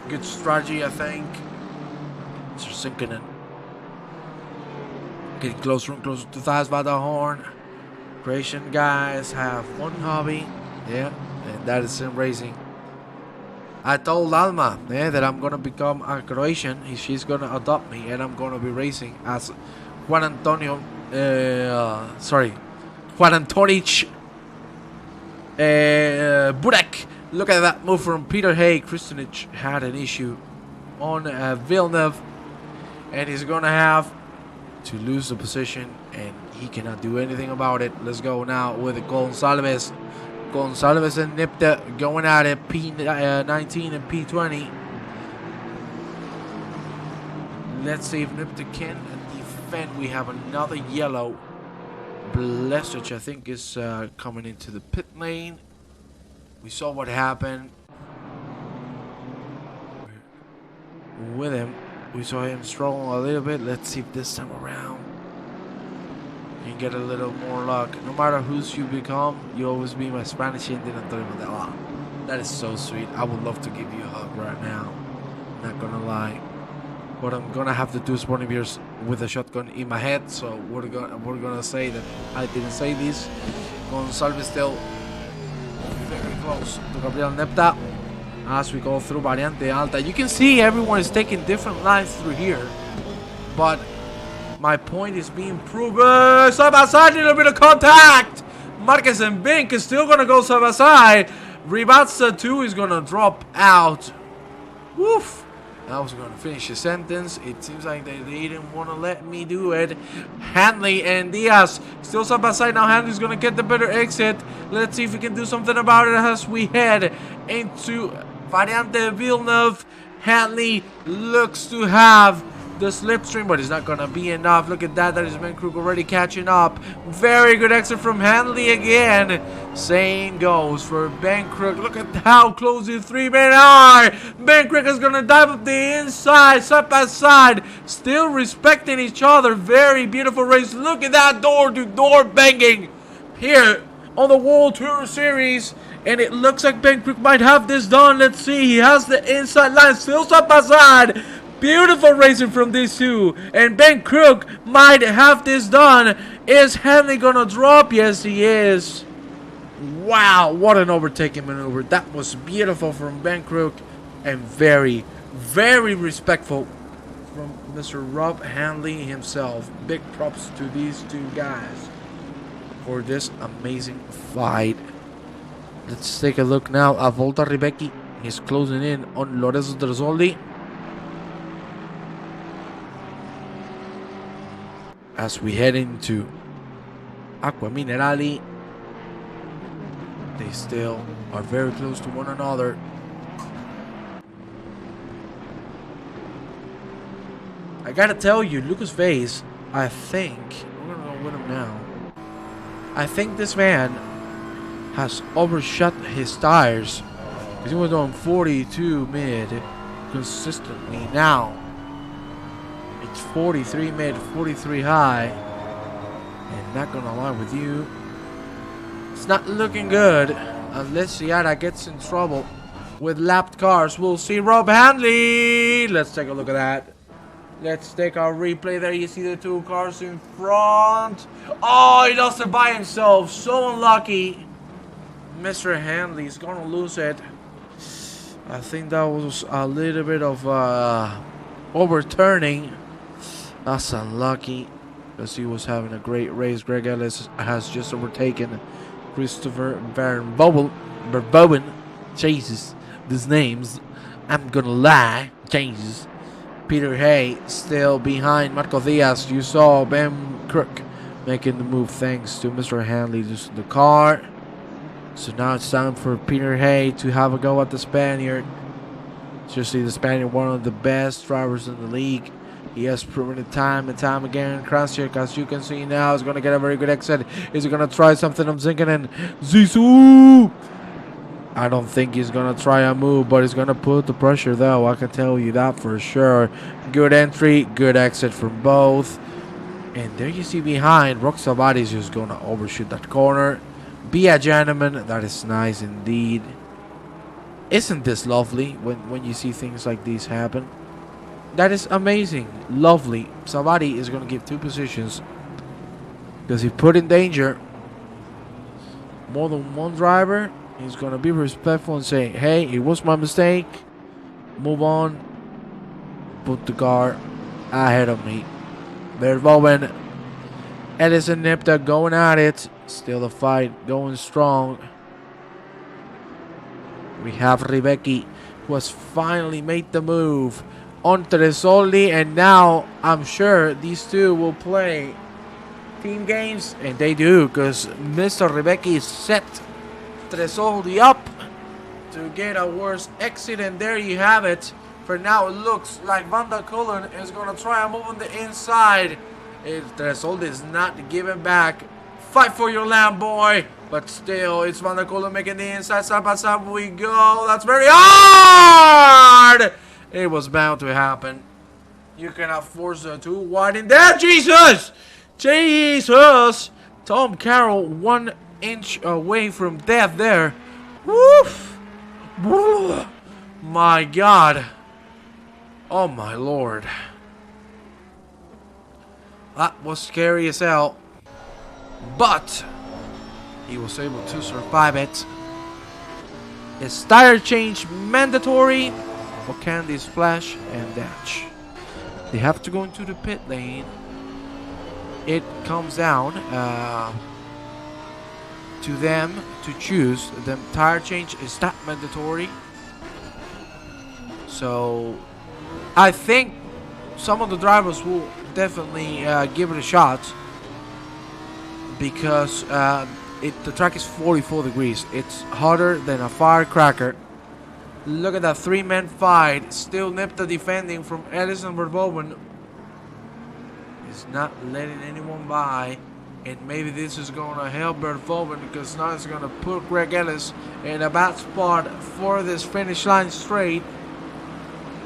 [SPEAKER 1] Good strategy, I think. Mr. Sinkinen getting closer and closer to Thais by the horn. Croatian guys have one hobby, yeah, and that is sim racing. I told Alma, yeah, that I'm gonna become a Croatian. She's gonna adopt me, and I'm gonna be racing as Juan Antonic. Burek. Look at that move from Peter Hay. Kristunic had an issue on Villeneuve, and he's gonna have to lose the position, and he cannot do anything about it. Let's go now with Gonçalves. Gonçalves and Nipta going at it. P19 and P20. Let's see if Nipta can defend. We have another yellow. Blesic, I think, is coming into the pit lane. We saw what happened with him. We saw him struggle a little bit. Let's see if this time around you can get a little more luck. No matter who's you become, you always be my Spanish Indian Antonio Mandela. That is so sweet. I would love to give you a hug right now. Not gonna lie. But I'm gonna have to do sporting beers with a shotgun in my head, so we're gonna say that I didn't say this. Gonçalves still very close to Gabriel Nepta as we go through Variante Alta. You can see everyone is taking different lines through here, but my point is being proven. Side by side, a little bit of contact. Marquez and Bink is still gonna go side by side. Rivazza 2 is gonna drop out. Woof. I was going to finish the sentence. It seems like they didn't want to let me do it. Hanley and Diaz still side by side. Now Hanley's going to get the better exit. Let's see if we can do something about it as we head into Variante Villeneuve. Hanley looks to have the slipstream, but it's not gonna be enough. Look at that. That is Ben Crook already catching up. Very good exit from Hanley again. Same goes for Ben Crook. Look at how close the three men are. Ben Crook is gonna dive up the inside, side by side, still respecting each other. Very beautiful race. Look at that door to door banging here on the World Tour Series. And it looks like Ben Crook might have this done. Let's see. He has the inside line still side by side. Beautiful racing from these two. And Ben Crook might have this done. Is Hanley gonna drop? Yes, he is. Wow, what an overtaking maneuver. That was beautiful from Ben Crook. And very, very respectful from Mr. Rob Hanley himself. Big props to these two guys for this amazing fight. Let's take a look now at Volta Rebecchi. He's closing in on Lorenzo Trasoli. As we head into Acqua Minerali, they still are very close to one another. I gotta tell you, Lucas Vase, I think, we're gonna go with him now. I think this man has overshot his tires, because he was on 42 mid consistently. Now it's 43 mid, 43 high, and not gonna lie with you, it's not looking good unless Ciara gets in trouble with lapped cars. We'll see Rob Hanley. Let's take a look at that. Let's take our replay there. You see the two cars in front. Oh, he lost it by himself. So unlucky. Mr. Hanley's gonna lose it. I think that was a little bit of overturning. That's unlucky, because he was having a great race. Greg Ellis has just overtaken Christopher Verboven. Jesus, these names, I'm gonna lie. Jesus. Peter Hay still behind Marco Diaz. You saw Ben Crook making the move thanks to Mr. Hanley losing the car. So now it's time for Peter Hay to have a go at the Spaniard. Seriously, the Spaniard, one of the best drivers in the league. He has proven it time and time again. Krasiak, as you can see now, is going to get a very good exit. Is he going to try something? I'm thinking, and Zizou! I don't think he's going to try a move, but he's going to put the pressure, though. I can tell you that for sure. Good entry, good exit from both. And there you see behind, Rock Savati is just going to overshoot that corner. Be a gentleman. That is nice indeed. Isn't this lovely when you see things like these happen? That is amazing. Lovely. Savati is going to give two positions, because he put in danger more than one driver. He's going to be respectful and say, hey, it was my mistake. Move on. Put the car ahead of me. There's Bowen. Ellis and Nipta going at it. Still the fight going strong. We have Rebecchi, who has finally made the move on Trasoli, and now I'm sure these two will play team games, and they do, because Mr. Rebecchi set Trasoli up to get a worse exit, and there you have it. For now, it looks like Van der Kullen is going to try and move on the inside. Trasoli is not giving back. Fight for your land, boy. But still, it's Van der Kullen making the inside. Side by side we go. That's very hard. It was bound to happen. You cannot force the two wide in there. Jesus! Jesus! Tom Carroll 1 inch away from death there. Woof! My God. Oh my Lord. That was scary as hell. But he was able to survive it. Is tire change mandatory? Or can they splash and dash? They have to go into the pit lane. It comes down to them to choose. The tire change is not mandatory. So I think some of the drivers will definitely give it a shot, because the track is 44 degrees. It's hotter than a firecracker. Look at that three-man fight. Still Nipta defending from Ellis and Verboven. He's not letting anyone by. And maybe this is going to help Verhoeven, because now it's going to put Greg Ellis in a bad spot for this finish line straight.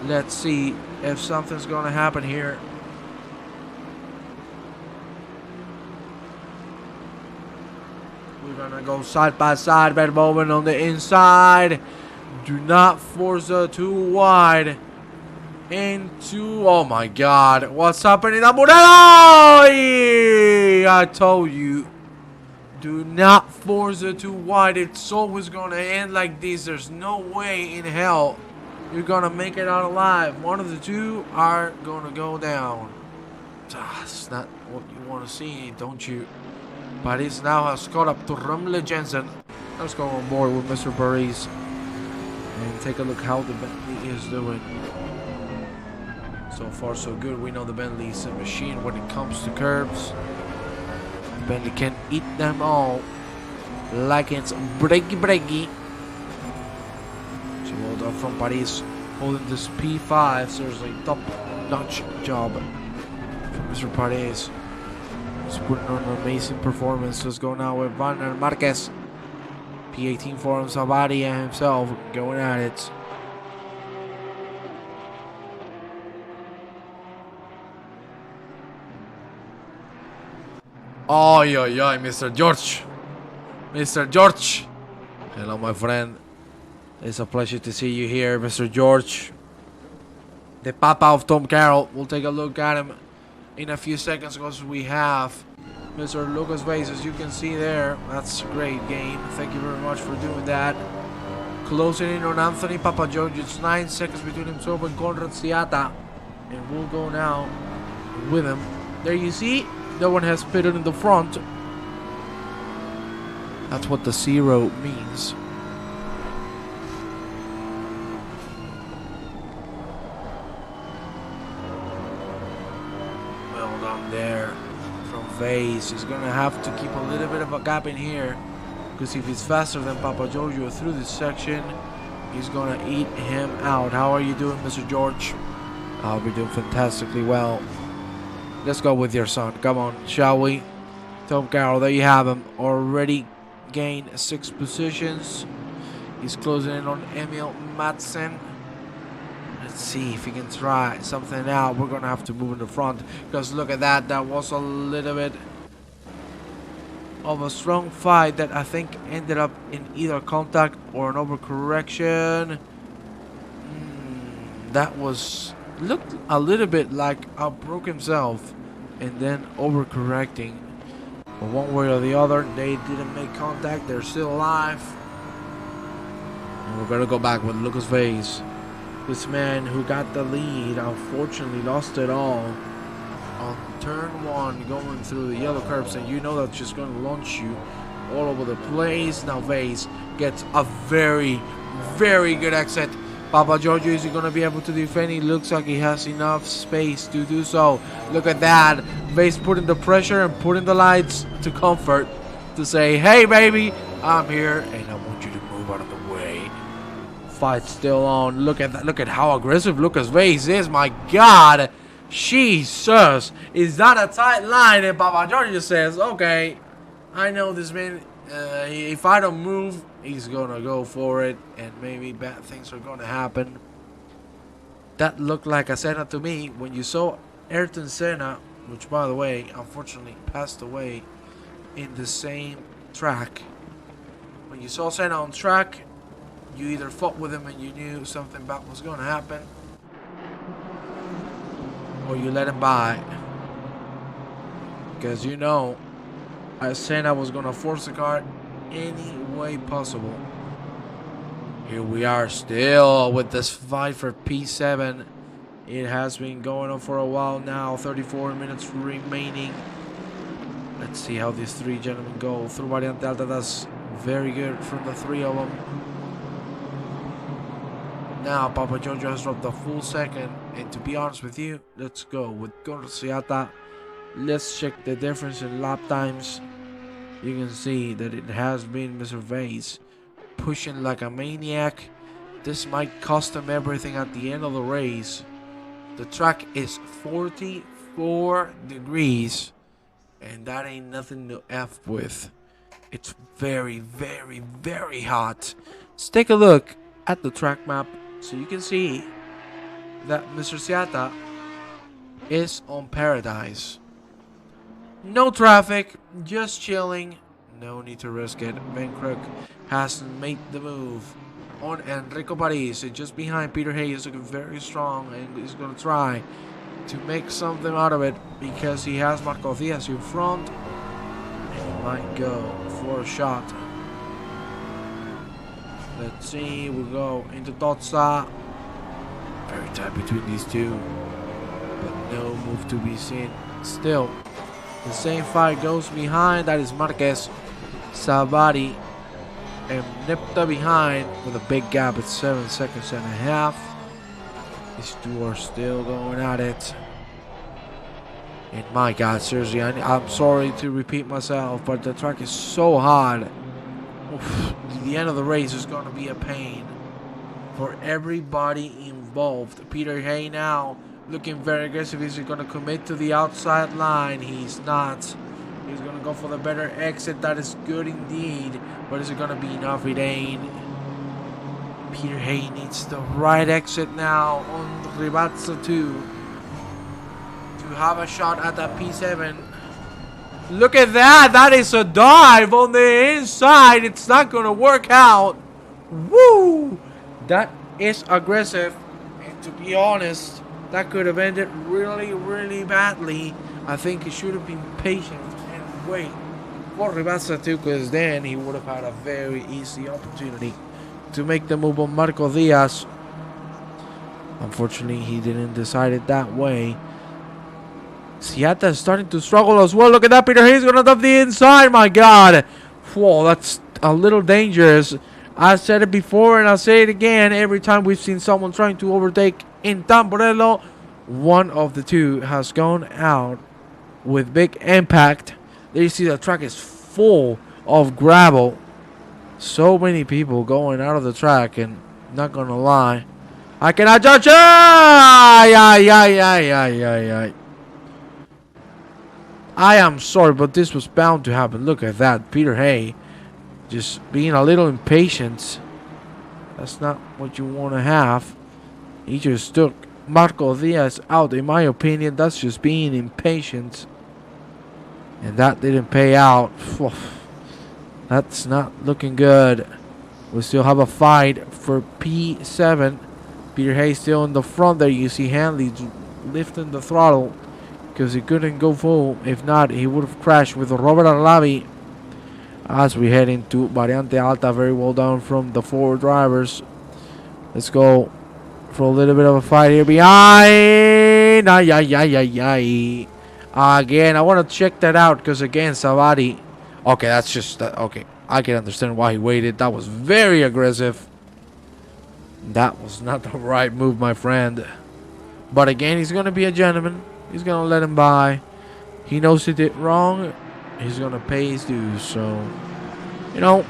[SPEAKER 1] Let's see if something's going to happen here. We're going to go side by side. Verhoeven on the inside. Do not force it too wide. Into, oh my God, what's happening? I told you, do not force it too wide. It's always going to end like this. There's no way in hell you're going to make it out alive. One of the two are going to go down. It's not what you want to see, don't you? Paris now has caught up to Rumle Jensen. Let's go on board with Mr. Paris and take a look how the Bentley is doing. So far, so good. We know the Bentley is a machine when it comes to curbs. Bentley can eat them all like it's breaky. So well done from Paris, holding this P5. Seriously, top-notch job from Mr. Paris. He's putting on an amazing performance. Let's go now with Werner Marquez. P18 for him, Savaria himself going at it. Oh, Mr. George. Mr. George. Hello, my friend. It's a pleasure to see you here, Mr. George. The papa of Tom Carroll. We'll take a look at him in a few seconds, because we have Mr. Lucas Vase, as you can see there. That's a great game. Thank you very much for doing that. Closing in on Anthony Papageorgiou. It's 9 seconds between himself and Conrad Siata. And we'll go now with him. There you see. No one has pitted in the front. That's what the 0 means. Well done there from Vase. He's going to have to keep a little bit of a gap in here, because if he's faster than Papageorgiou through this section, he's going to eat him out. How are you doing, Mr. George? I'll be doing fantastically well. Let's go with your son. Come on, shall we? Tom Carroll, there you have him. Already gained 6 positions. He's closing in on Emil Madsen. Let's see if he can try something out. We're going to have to move in the front, because look at that. That was a little bit of a strong fight that I think ended up in either contact or an overcorrection. That looked a little bit like broke himself and then overcorrecting. But one way or the other, they didn't make contact. They're still alive. And we're going to go back with Lucas Vase. This man who got the lead, unfortunately lost it all on turn 1, going through the yellow curbs, and you know that's just going to launch you all over the place. Now Vase gets a very, very good exit. Papageorgiou, is he going to be able to defend? He looks like he has enough space to do so. Look at that. Vase putting the pressure and putting the lights to comfort to say, hey, baby, I'm here, and I want you to move out of the way. Fight still on. Look at that. Look at how aggressive Lucas Vase is. My God. Jesus. Is that a tight line? And Papageorgiou says, okay, I know this man. If I don't move, he's gonna go for it, and maybe bad things are gonna happen. That looked like a Senna to me. When you saw Ayrton Senna, which by the way unfortunately passed away in the same track, when you saw Senna on track, you either fought with him and you knew something bad was gonna happen, or you let him by, because you know Senna was gonna force the car any way possible. Here we are still with this fight for P7. It has been going on for a while now. 34 minutes remaining. Let's see how these 3 gentlemen go through Variante Alta. That's very good from the 3 of them. Now Papageorgiou has dropped a full second, and to be honest with you, let's go with Corsiata. Let's check the difference in lap times. You can see that it has been Mr. Vase pushing like a maniac. This might cost him everything at the end of the race. The track is 40 4 degrees, and that ain't nothing to F with. It's very, very, very hot. Let's take a look at the track map so you can see that Mr. Seata is on Paradise. No traffic, just chilling. No need to risk it. Van Crook hasn't made the move on Enrico Paris. And just behind, Peter Hayes looking very strong, and he's going to try to make something out of it because he has Marco Diaz in front. And he might go for a shot. Let's see, we'll go into Totsa. Very tight between these two, but no move to be seen. Still, the same fight goes behind. That is Marquez, Savati, and Nipta behind with a big gap at 7 seconds and a half. These two are still going at it. And my God, seriously, I'm sorry to repeat myself, but the track is so hot. Oof, the end of the race is going to be a pain for everybody involved. Peter Hay now looking very aggressive. Is he going to commit to the outside line? He's not. He's going to go for the better exit. That is good indeed. But is it going to be enough? It ain't. Peter Hay needs the right exit now on Ribazza 2 to have a shot at that P7. Look at that. That is a dive on the inside. It's not going to work out. Woo! That is aggressive. And to be honest, that could have ended really, really badly. I think he should have been patient and wait for Ribazza too, because then he would have had a very easy opportunity to make the move on Marco Diaz. Unfortunately, he didn't decide it that way. Seata is starting to struggle as well. Look at that. Peter Hayes going to dump the inside. My God. Whoa, that's a little dangerous. I said it before and I'll say it again. Every time we've seen someone trying to overtake in Tamborello, one of the two has gone out with big impact. There you see the track is full of gravel. So many people going out of the track, and not going to lie, I cannot judge it! I am sorry, but this was bound to happen. Look at that. Peter Hay just being a little impatient. That's not what you want to have. He just took Marco Diaz out. In my opinion, that's just being impatient. And that didn't pay out. That's not looking good. We still have a fight for P7. Peter Hay still in the front there. You see Hanley lifting the throttle because he couldn't go full. If not, he would have crashed with Robert Arlavi. As we head into Variante Alta, very well done from the four drivers. Let's go for a little bit of a fight here behind. Again, I want to check that out because again, Savati. Okay, that's just okay. I can understand why he waited. That was very aggressive. That was not the right move, my friend. But again, he's gonna be a gentleman. He's gonna let him by. He knows he did wrong. He's gonna pay his dues. So, you know,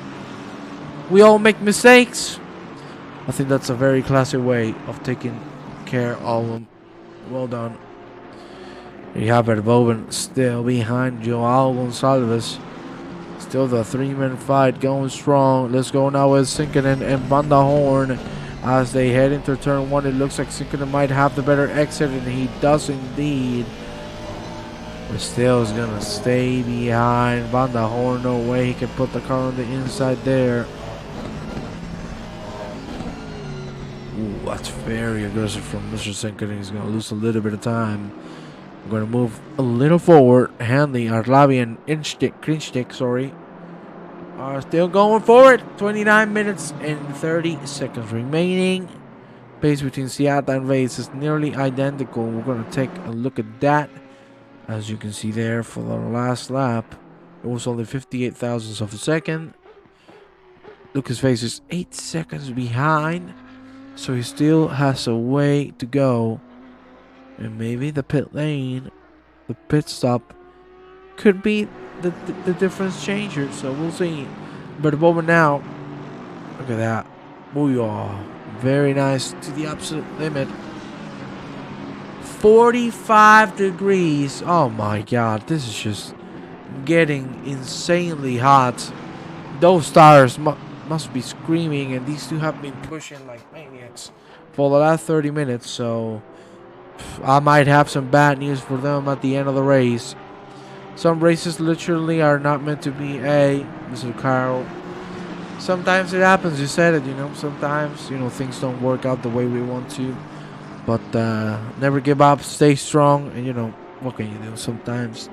[SPEAKER 1] we all make mistakes. I think that's a very classy way of taking care of them. Well done. You have Verboven still behind Joao Gonçalves. Still the three-man fight going strong. Let's go now with Sinkinen and Van der Horn. As they head into turn one, it looks like Sinkinen might have the better exit, and he does indeed. But still is going to stay behind Van der Horn. No way he can put the car on the inside there. Ooh, that's very aggressive from Mr. Sinkinen. He's going to lose a little bit of time. I'm going to move a little forward. Hanley, Arlavi, and Krinchtik, sorry, are still going forward. 29 minutes and 30 seconds remaining. Pace between Seata and Reyes is nearly identical. We're going to take a look at that. As you can see there, for the last lap, it was only 58 thousandths of a second. Lucas Face is 8 seconds behind, so he still has a way to go. And maybe the pit lane, the pit stop, could be the difference changer. So we'll see. But the moment now, look at that. Booyah. Very nice to the absolute limit. 45 degrees. Oh my god, this is just getting insanely hot. Those tires must be screaming, and these two have been pushing like maniacs for the last 30 minutes, so I might have some bad news for them at the end of the race. Some races literally are not meant to be Mr. Carroll. Sometimes it happens, you said it, sometimes, things don't work out the way we want to. But never give up, stay strong, and what can you do? Sometimes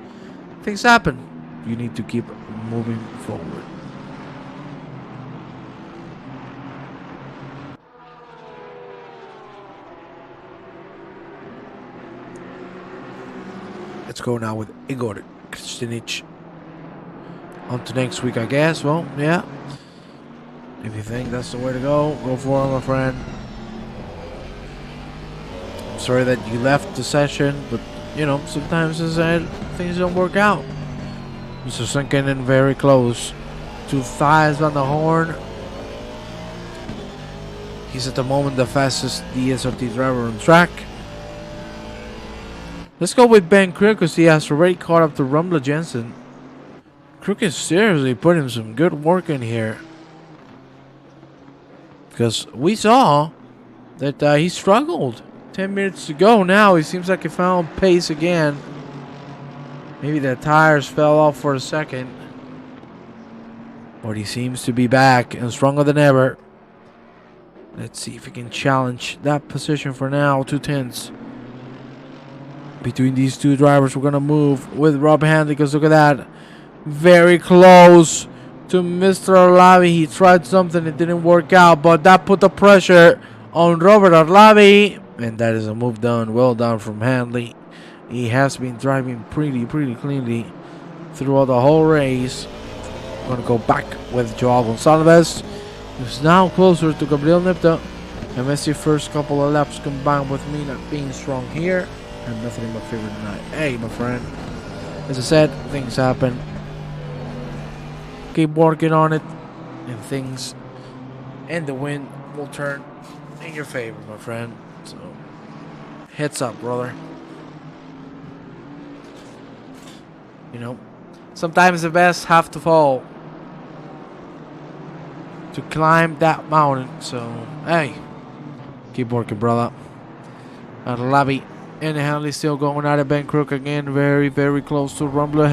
[SPEAKER 1] things happen. You need to keep moving forward. Let's go now with Igor Kristinic. On to next week, I guess. Well, yeah. If you think that's the way to go for it, my friend. I'm sorry that you left the session, but, sometimes things don't work out. Mr. Sinkinen very close to Thies on the horn. He's at the moment the fastest DSRT driver on track. Let's go with Ben Crook because he has already caught up to Rumbla Jensen. Crook is seriously putting some good work in here. Because we saw that he struggled 10 minutes to go. Now he seems like he found pace again. Maybe the tires fell off for a second. But he seems to be back and stronger than ever. Let's see if he can challenge that position for now. 2/10. Between these two drivers, we're going to move with Rob Handley, because look at that. Very close to Mr. Arlavi. He tried something, it didn't work out, but that put the pressure on Robert Arlavi. And that is a move done. Well done from Handley. He has been driving pretty cleanly throughout the whole race. We're going to go back with Joao Gonçalves, who's now closer to Gabriel Nipta. And Messi first couple of laps combined with me not being strong here. And nothing but favor tonight. Hey, my friend. As I said, things happen. Keep working on it, and things and the wind will turn in your favor, my friend. So, heads up, brother. Sometimes the best have to fall to climb that mountain. So, hey, keep working, brother. Arlavi and Hanley still going at it. Ben Crook again, very close to Rumbler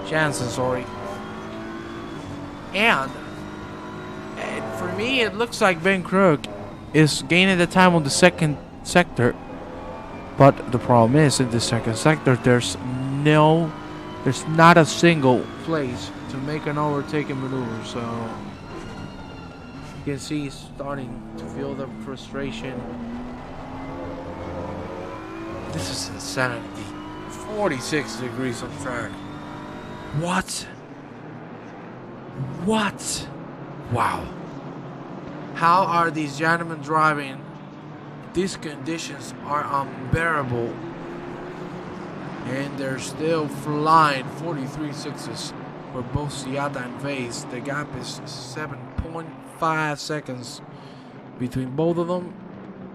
[SPEAKER 1] Jansen, sorry. And for me, it looks like Ben Crook is gaining the time on the second sector. But the problem is, in the second sector, there's not a single place to make an overtaking maneuver. So you can see he's starting to feel the frustration. This is insanity. 46 degrees on track. What? Wow. How are these gentlemen driving? These conditions are unbearable. And they're still flying 43 sixes for both Siata and Vase. The gap is 7.5 seconds between both of them.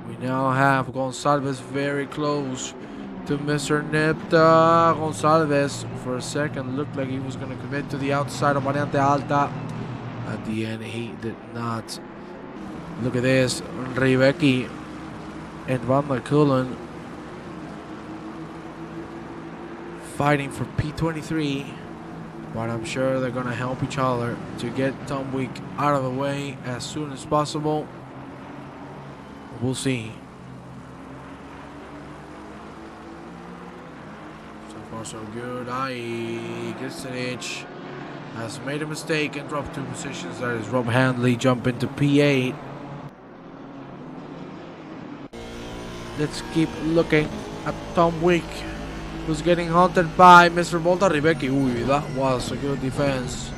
[SPEAKER 1] We now have Gonçalves very close to Mr. Nipta. Gonçalves for a second looked like he was going to commit to the outside of Variante Alta. At the end, he did not. Look at this. Rybecki and Van der Kulen fighting for P23. But I'm sure they're going to help each other to get Tom Week out of the way as soon as possible. We'll see. So far so good. Kristinic has made a mistake and dropped 2 positions. That is Rob Handley jump into P8. Let's keep looking at Tom Wick, who's getting hunted by Mr. Volta Rybecki. Ooh, that was a good defense.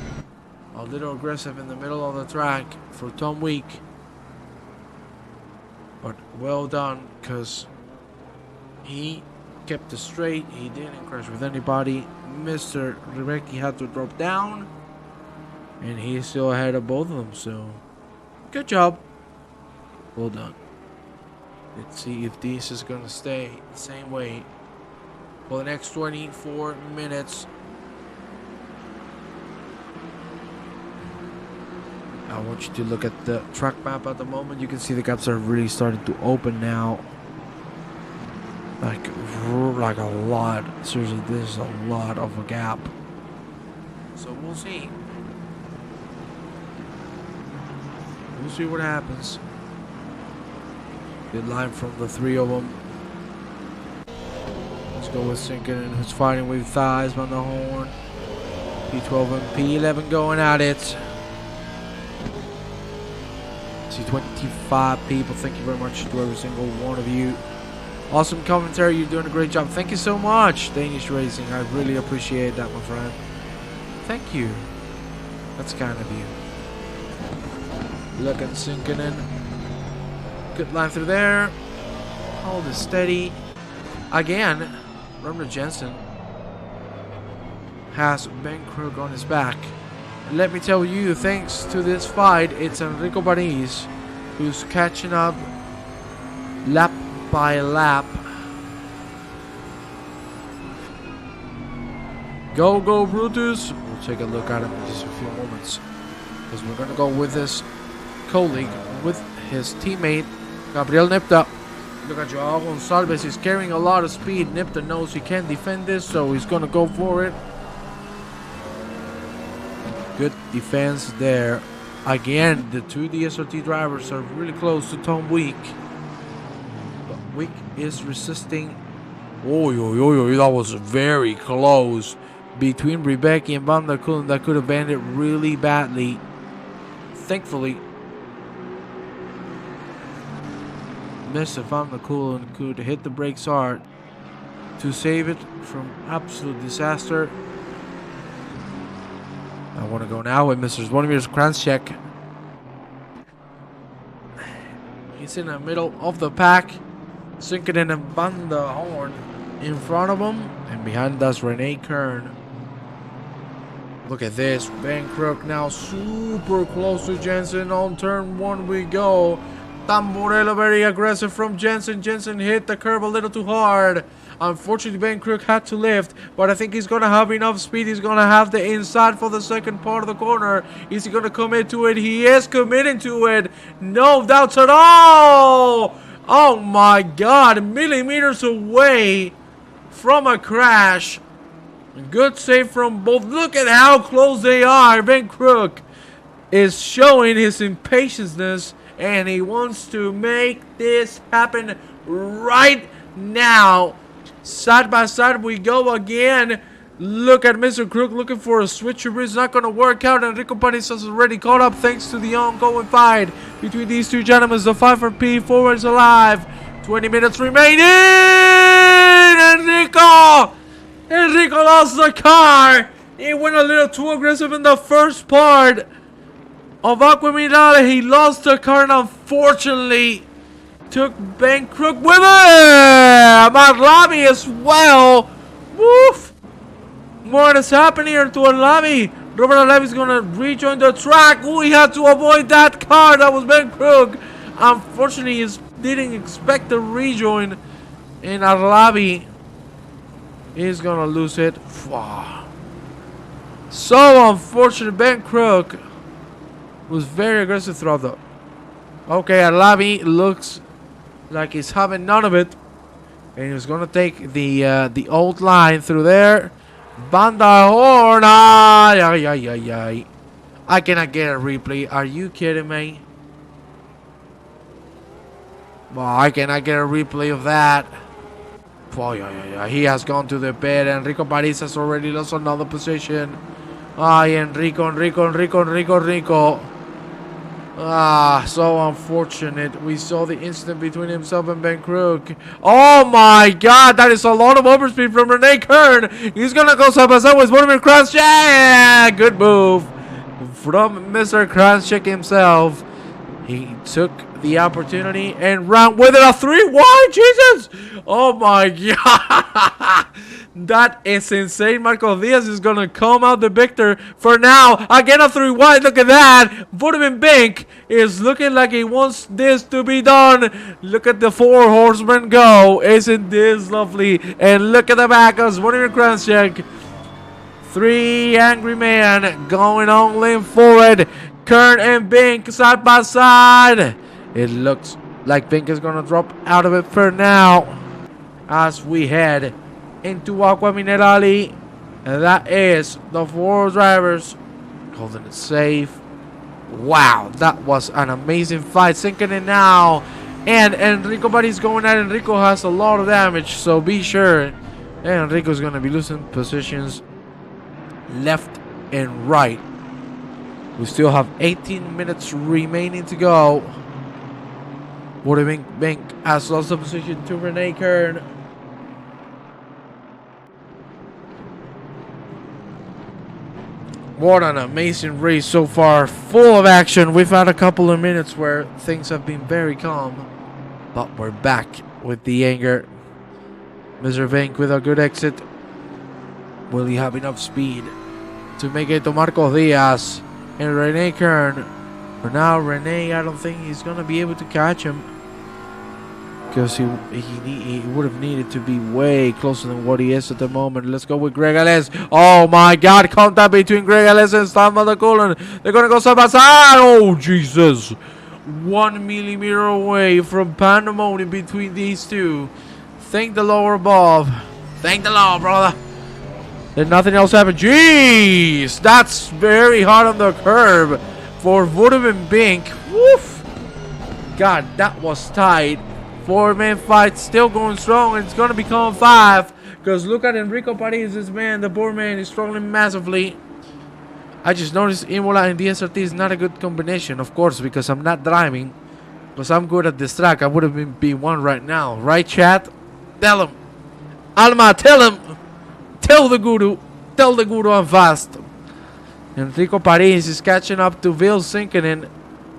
[SPEAKER 1] A little aggressive in the middle of the track for Tom Wick. But well done, because he kept it straight. He didn't crash with anybody. Mr. Rybecki had to drop down, and he's still ahead of both of them. So, good job. Well done. Let's see if this is gonna stay the same way for the next 24 minutes. I want you to look at the track map at the moment. You can see the gaps are really starting to open now. Like a lot. Seriously, this is a lot of a gap. So we'll see. We'll see what happens. Good line from the three of them. Let's go with Sinkin, who's fighting with Thighs on the horn. P12 and P11 going at it. See 25 people. Thank you very much to every single one of you. Awesome commentary. You're doing a great job. Thank you so much, Danish Racing. I really appreciate that, my friend. Thank you. That's kind of you. Look at sinking in. Good line through there. Hold it steady. Again, Remner Jensen has Ben Krug on his back. And let me tell you, thanks to this fight, it's Enrico Paris who's catching up lap by lap. Go, go, Brutus. We'll take a look at him in just a few moments. Because we're going to go with his colleague, with his teammate, Gabriel Nipta. Look at Joao Gonçalves. He's carrying a lot of speed. Nipta knows he can't defend this, so he's going to go for it. Good defense there. Again, the two DSRT drivers are really close to Tom Week. Wick is resisting. Oh, that was very close between Rebecca and Van der Kulen. That could have ended really badly. Thankfully, Mr. Van der Kulen could hit the brakes hard to save it from absolute disaster. I want to go now with Mr. Zvonimir Kranjček. He's in the middle of the pack. Sinkin and Van der Horn in front of him, and behind us Renee Kern. Look at this, Ben Krug now super close to Jensen. On turn one we go. Tamburello very aggressive from Jensen. Jensen hit the curb a little too hard. Unfortunately, Ben Krug had to lift, but I think he's going to have enough speed. He's going to have the inside for the second part of the corner. Is he going to commit to it? He is committing to it. No doubts at all. Oh my God, millimeters away from a crash. Good save from both. Look at how close they are. Ben Krug is showing his impatience, and he wants to make this happen right now. Side by side we go again. Look at Mr. Krug looking for a switcheroo. It's not going to work out. Enrico Paris has already caught up thanks to the ongoing fight between these two gentlemen. The fight for P4 is alive. 20 minutes remaining. Enrico lost the car. He went a little too aggressive in the first part of Aquamirale. He lost the car and unfortunately took Ben Krug with him. Arlabi as well. Woof. More is happening here to Arlabi. Robert Arlabi is going to rejoin the track. Ooh, he had to avoid that car. That was Ben Krug. Unfortunately, he didn't expect the rejoin. And Arlabi is going to lose it. So unfortunate. Ben Krug was very aggressive throughout the... Okay, Arlabi looks like he's having none of it. And he's going to take the old line through there. Van der Horn. I cannot get a replay. Are you kidding me? Well, I cannot get a replay of that. Oh, he has gone to the bed. Enrico Paris has already lost another position. Enrico. So unfortunate. We saw the incident between himself and Ben Krug. Oh my God, that is a lot of overspeed from Renee Kern. He's gonna go side by side with Zvonimir Kranjček. Yeah, good move from Mr. Kranjček himself. He took the opportunity and ran with it. A 3-1. Jesus! Oh my God! That is insane. Marcos Diaz is going to come out the victor for now. Again, a 3 wide. Look at that. Vudimir Bink is looking like he wants this to be done. Look at the 4 horsemen go. Isn't this lovely? And look at the back of Vladimir Kranjček. 3 angry men going all in forward. Kern and Bink side by side. It looks like Bink is going to drop out of it for now as we head into Aqua Minerali. And that is the 4 drivers holding it safe. Wow, that was an amazing fight. Sinking in now. And Enrico Buddy's going at Enrico has a lot of damage, so be sure. And Enrico's going to be losing positions left and right. We still have 18 minutes remaining to go. Vudimir Bink has lost the position to Renee Kern. What an amazing race so far, full of action. We've had a couple of minutes where things have been very calm, but we're back with the anger. Mr. Bink with a good exit. Will he have enough speed to make it to Marcos Diaz and Renee Kern? For now, Renee, I don't think he's going to be able to catch him, because he would have needed to be way closer than what he is at the moment. Let's go with Greg Alès. Oh my God, contact between Greg Alès and Stan van der Kulen. They're going to go side by side. Oh Jesus. 1 millimeter away from pandemonium between these two. Thank the Lord above. Thank the Lord, brother. Did nothing else happen. Jeez, that's very hard on the curb for Vudimir Bink. Woof. God, that was tight. 4-man fight still going strong, and it's going to become 5. Because look at Enrico Paris, this man, the poor man, is struggling massively. I just noticed Imola and DSRT is not a good combination, of course, because I'm not driving. Because I'm good at this track. I would have been B1 right now. Right, chat? Tell him. Alma, tell him. Tell the guru. Tell the guru I'm fast. Enrico Paris is catching up to Vil Sinkinen.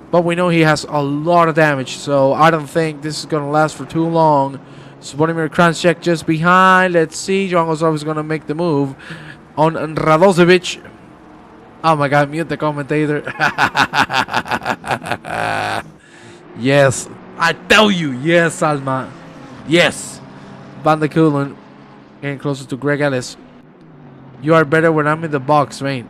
[SPEAKER 1] But we know he has a lot of damage, so I don't think this is going to last for too long. So Vladimir Kranjček just behind. Let's see. Johan Gonzalez is going to make the move on Radosevic. Oh my God, mute the commentator. Yes, I tell you. Yes, Alma. Yes. Van der Kulen getting closer to Greg Ellis. You are better when I'm in the box, man.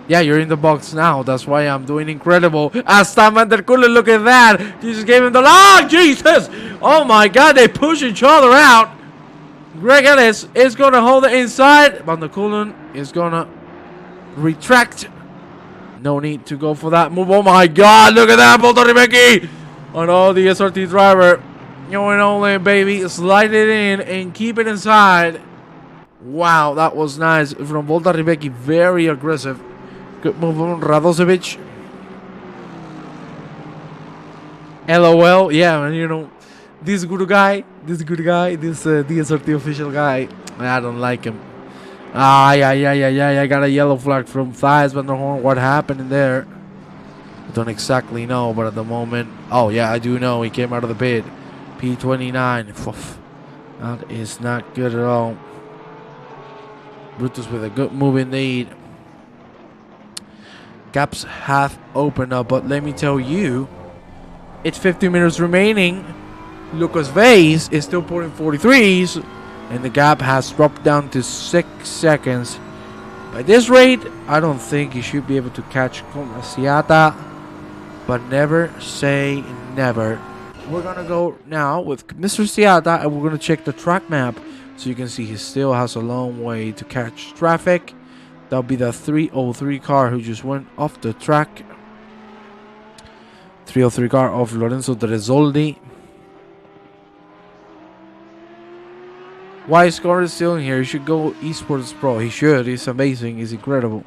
[SPEAKER 1] Yeah, you're in the box now. That's why I'm doing incredible. Stan van der Kulen, look at that. He just gave him the lock. Jesus. Oh my God, they push each other out. Greg Ellis is going to hold it inside. Van der Kulen is going to retract. No need to go for that move. Oh my God, look at that. Volta Rebecki. On all the SRT driver. Going all in, baby. Slide it in and keep it inside. Wow, that was nice from Volta Rebecki. Very aggressive. Good move on Radosevic. LOL. Yeah, and you know, this guy, this DSRT official guy, I don't like him. Yeah. I got a yellow flag from Thijs van der Horn. What happened in there? I don't exactly know, but at the moment, oh yeah, I do know. He came out of the pit. P29. Oof. That is not good at all. Brutus with a good move indeed. Gaps have opened up, but let me tell you, it's 50 minutes remaining. Lucas Vase is still putting 43s, and the gap has dropped down to 6 seconds. By this rate, I don't think he should be able to catch Siata, but never say never. We're gonna go now with Mr. Siata, and we're gonna check the track map, so you can see he still has a long way to catch traffic. That'll be the 303 car who just went off the track. 303 car of Lorenzo Trasoli. Why is Carroll still in here? He should go Esports Pro. He should. He's amazing. He's incredible.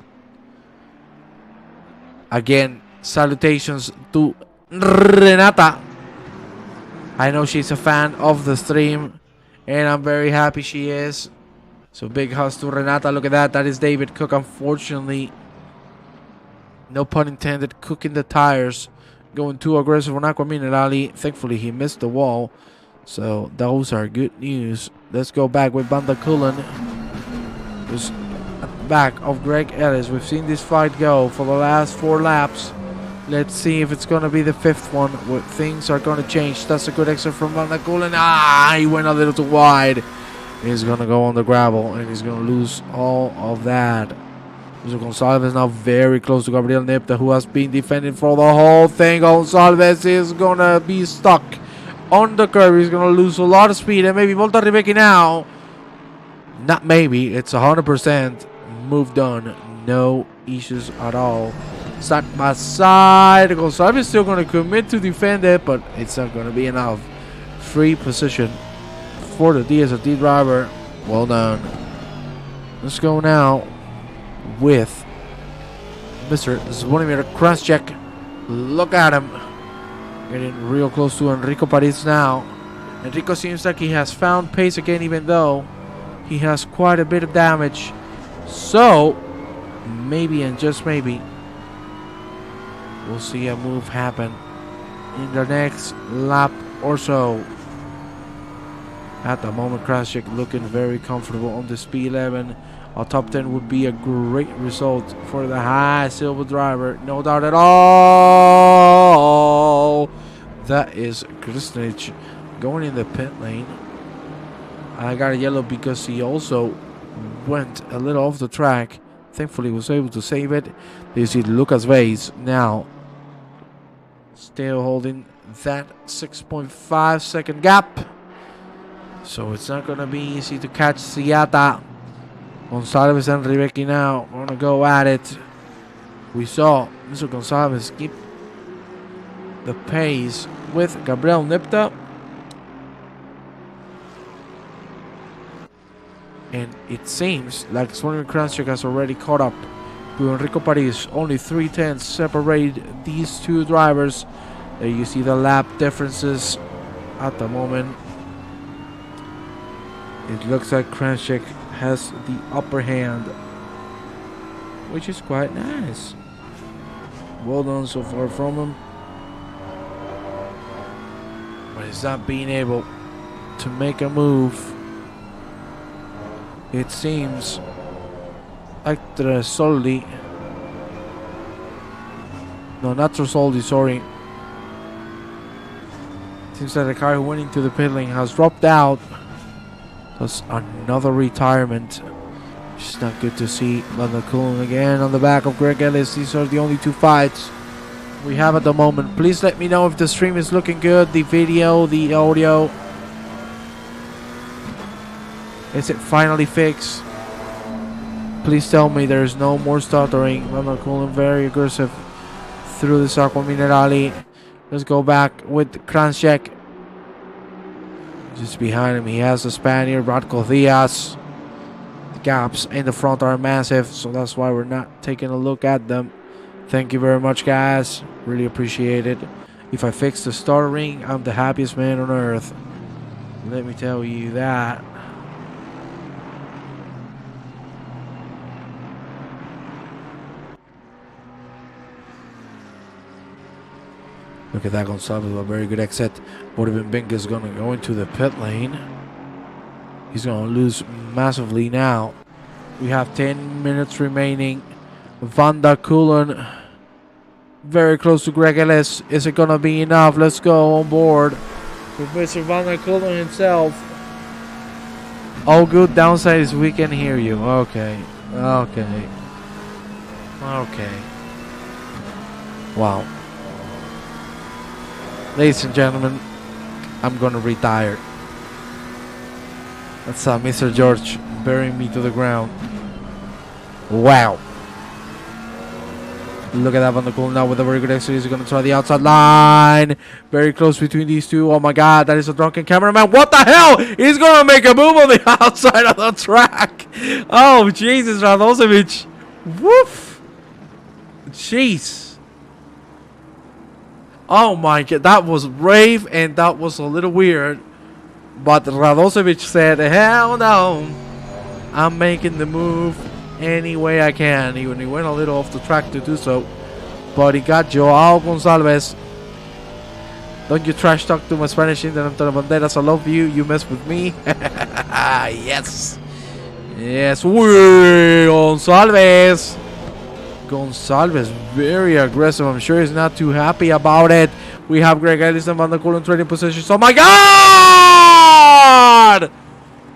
[SPEAKER 1] Again, salutations to Renata. I know she's a fan of the stream, and I'm very happy she is. So big hugs to Renata. Look at that. That is David Cook. Unfortunately, no pun intended, cooking the tires. Going too aggressive on Aqua Minerali. Thankfully, he missed the wall. So those are good news. Let's go back with Van der Kulen. Just at the back of Greg Ellis. We've seen this fight go for the last 4 laps. Let's see if it's going to be the 5th one where things are going to change. That's a good exit from Van der Kulen. He went a little too wide. He's going to go on the gravel and he's going to lose all of that. Mr. Gonçalves is now very close to Gabriel Nipta, who has been defending for the whole thing. Gonçalves is going to be stuck on the curve. He's going to lose a lot of speed and maybe Volta Rebecca now. Not maybe, it's 100% moved on. No issues at all. Side by side. Gonçalves is still going to commit to defend it, but it's not going to be enough. Free position for the DSLT driver. Well done. Let's go now with Mr. Zvonimir Krascek. Look at him. Getting real close to Enrico Paris now. Enrico seems like he has found pace again, even though he has quite a bit of damage. So, maybe and just maybe, we'll see a move happen in the next lap or so. At the moment, Krascek looking very comfortable on this P11. A top 10 would be a great result for the high silver driver. No doubt at all. That is Krasnich going in the pit lane. I got a yellow because he also went a little off the track. Thankfully, was able to save it. You see Lucas Vase now still holding that 6.5 second gap. So it's not going to be easy to catch Siata. Gonçalves and Rebecca now going to go at it. We saw Mr. Gonçalves keep the pace with Gabriel Nipta. And it seems like Zvonimir Krascek has already caught up to Enrico Paris. Only 3 tenths separate these two drivers. There you see the lap differences at the moment. It looks like Krascek has the upper hand, which is quite nice. Well done so far from him. But he's not being able to make a move. It seems like Trasoli. No, not Trasoli, sorry. Seems that the car who went into the pit lane has dropped out. That's another retirement. It's not good to see. Van der Kulen again on the back of Greg Ellis. These are the only 2 fights we have at the moment. Please let me know if the stream is looking good. The video, the audio. Is it finally fixed? Please tell me there's no more stuttering. Van der Kulen very aggressive through the Aqua Minerali. Let's go back with Krascek. Just behind him, he has a Spaniard, Radko Diaz. The gaps in the front are massive, so that's why we're not taking a look at them. Thank you very much, guys. Really appreciate it. If I fix the stuttering, I'm the happiest man on earth. Let me tell you that. Look at that, Gonçalves, a very good exit. Borden Bink is going to go into the pit lane. He's going to lose massively now. We have 10 minutes remaining. Van der Kulen very close to Greg Ellis. Is it going to be enough? Let's go on board with Mr. Van der Kulen himself. All good. Downside is we can hear you. Okay. Okay. Okay. Wow. Ladies and gentlemen, I'm gonna retire. That's Mr. George burying me to the ground. Wow. Look at that Van der Kulen now with a very good exit. He's gonna try the outside line. Very close between these two. Oh my god, that is a drunken cameraman. What the hell? He's gonna make a move on the outside of the track. Oh Jesus, Radosevic. Woof. Jeez. Oh my god, that was brave and that was a little weird. But Radosevic said, hell no. I'm making the move any way I can. Even he went a little off the track to do so. But he got Joao Gonçalves Don't you trash talk to my Spanish Indian Antonio Banderas. I love you. You mess with me. Yes. Yes. Uy, Gonzalez. Gonzalez, very aggressive. I'm sure he's not too happy about it. We have Greg Ellis and Van der Poel in trading positions. Oh my God!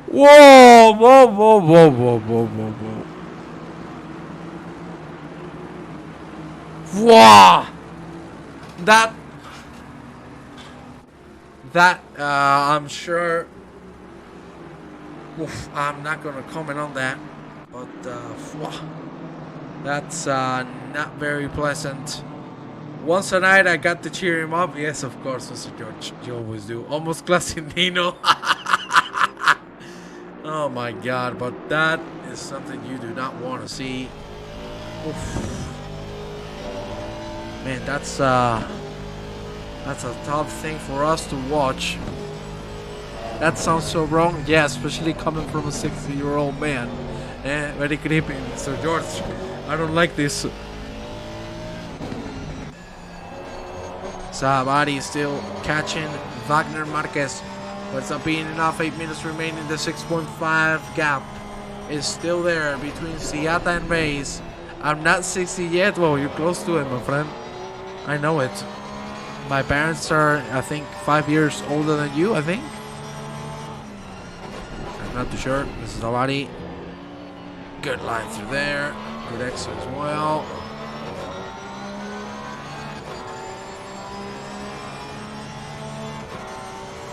[SPEAKER 1] Whoa, whoa, whoa, whoa, whoa, whoa, whoa, whoa. Wow! That, I'm sure. Oof, I'm not gonna comment on that, but wow, that's not very pleasant. Once a night, I got to cheer him up. Yes, of course, Mr. George. You always do. Almost classy Nino. Oh my God! But that is something you do not want to see. Oof. Man, that's a tough thing for us to watch. That sounds so wrong. Yeah, especially coming from a 60-year-old man. Very creepy, Mr. George. I don't like this. Savary still catching Wagner Marquez. But it's not being enough. 8 minutes remaining. The 6.5 gap is still there between Siata and Reyes. I'm not 60 yet. Well, you're close to it, my friend. I know it. My parents are, I think, 5 years older than you, I think. I'm not too sure. This is Savary. Good line through there. Good exit as well.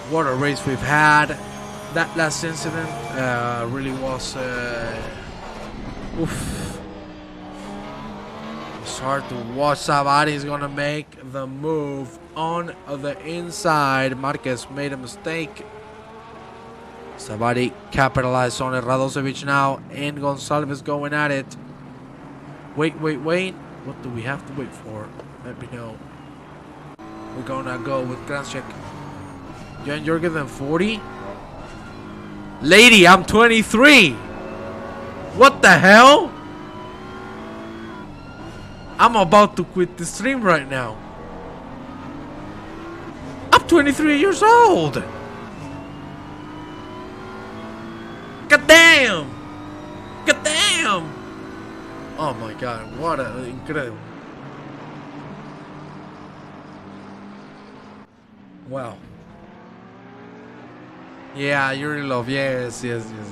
[SPEAKER 1] What a race we've had. That last incident really was oof. It's hard to watch. Savary is gonna make the move on the inside. Marquez made a mistake. Savary capitalized on it. Radosevic now and Gonzalez going at it. Wait. What do we have to wait for? Let me know. We're gonna go with Kranjček. Jan Jorgensen 40. Lady, I'm 23. What the hell? I'm about to quit the stream right now. I'm 23 years old. God damn. God damn. Oh my God, what a incredible. Wow. Yeah, Yurilov, yes. Yes.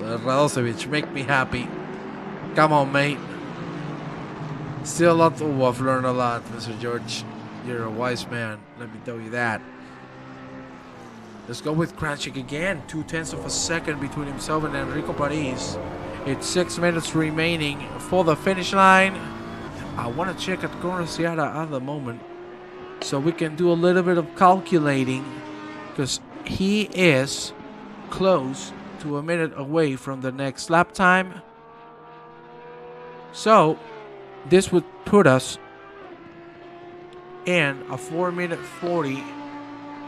[SPEAKER 1] Radosevic, make me happy. Come on, mate. Still a lot. Oh, I've learned a lot, Mr. George. You're a wise man, let me tell you that. Let's go with Kranjček again. 0.2 of a second between himself and Enrico Paris. It's 6 minutes remaining for the finish line. I want to check at Cornesiata at the moment, so we can do a little bit of calculating, because he is close to a minute away from the next lap time. So this would put us in a 4-minute 40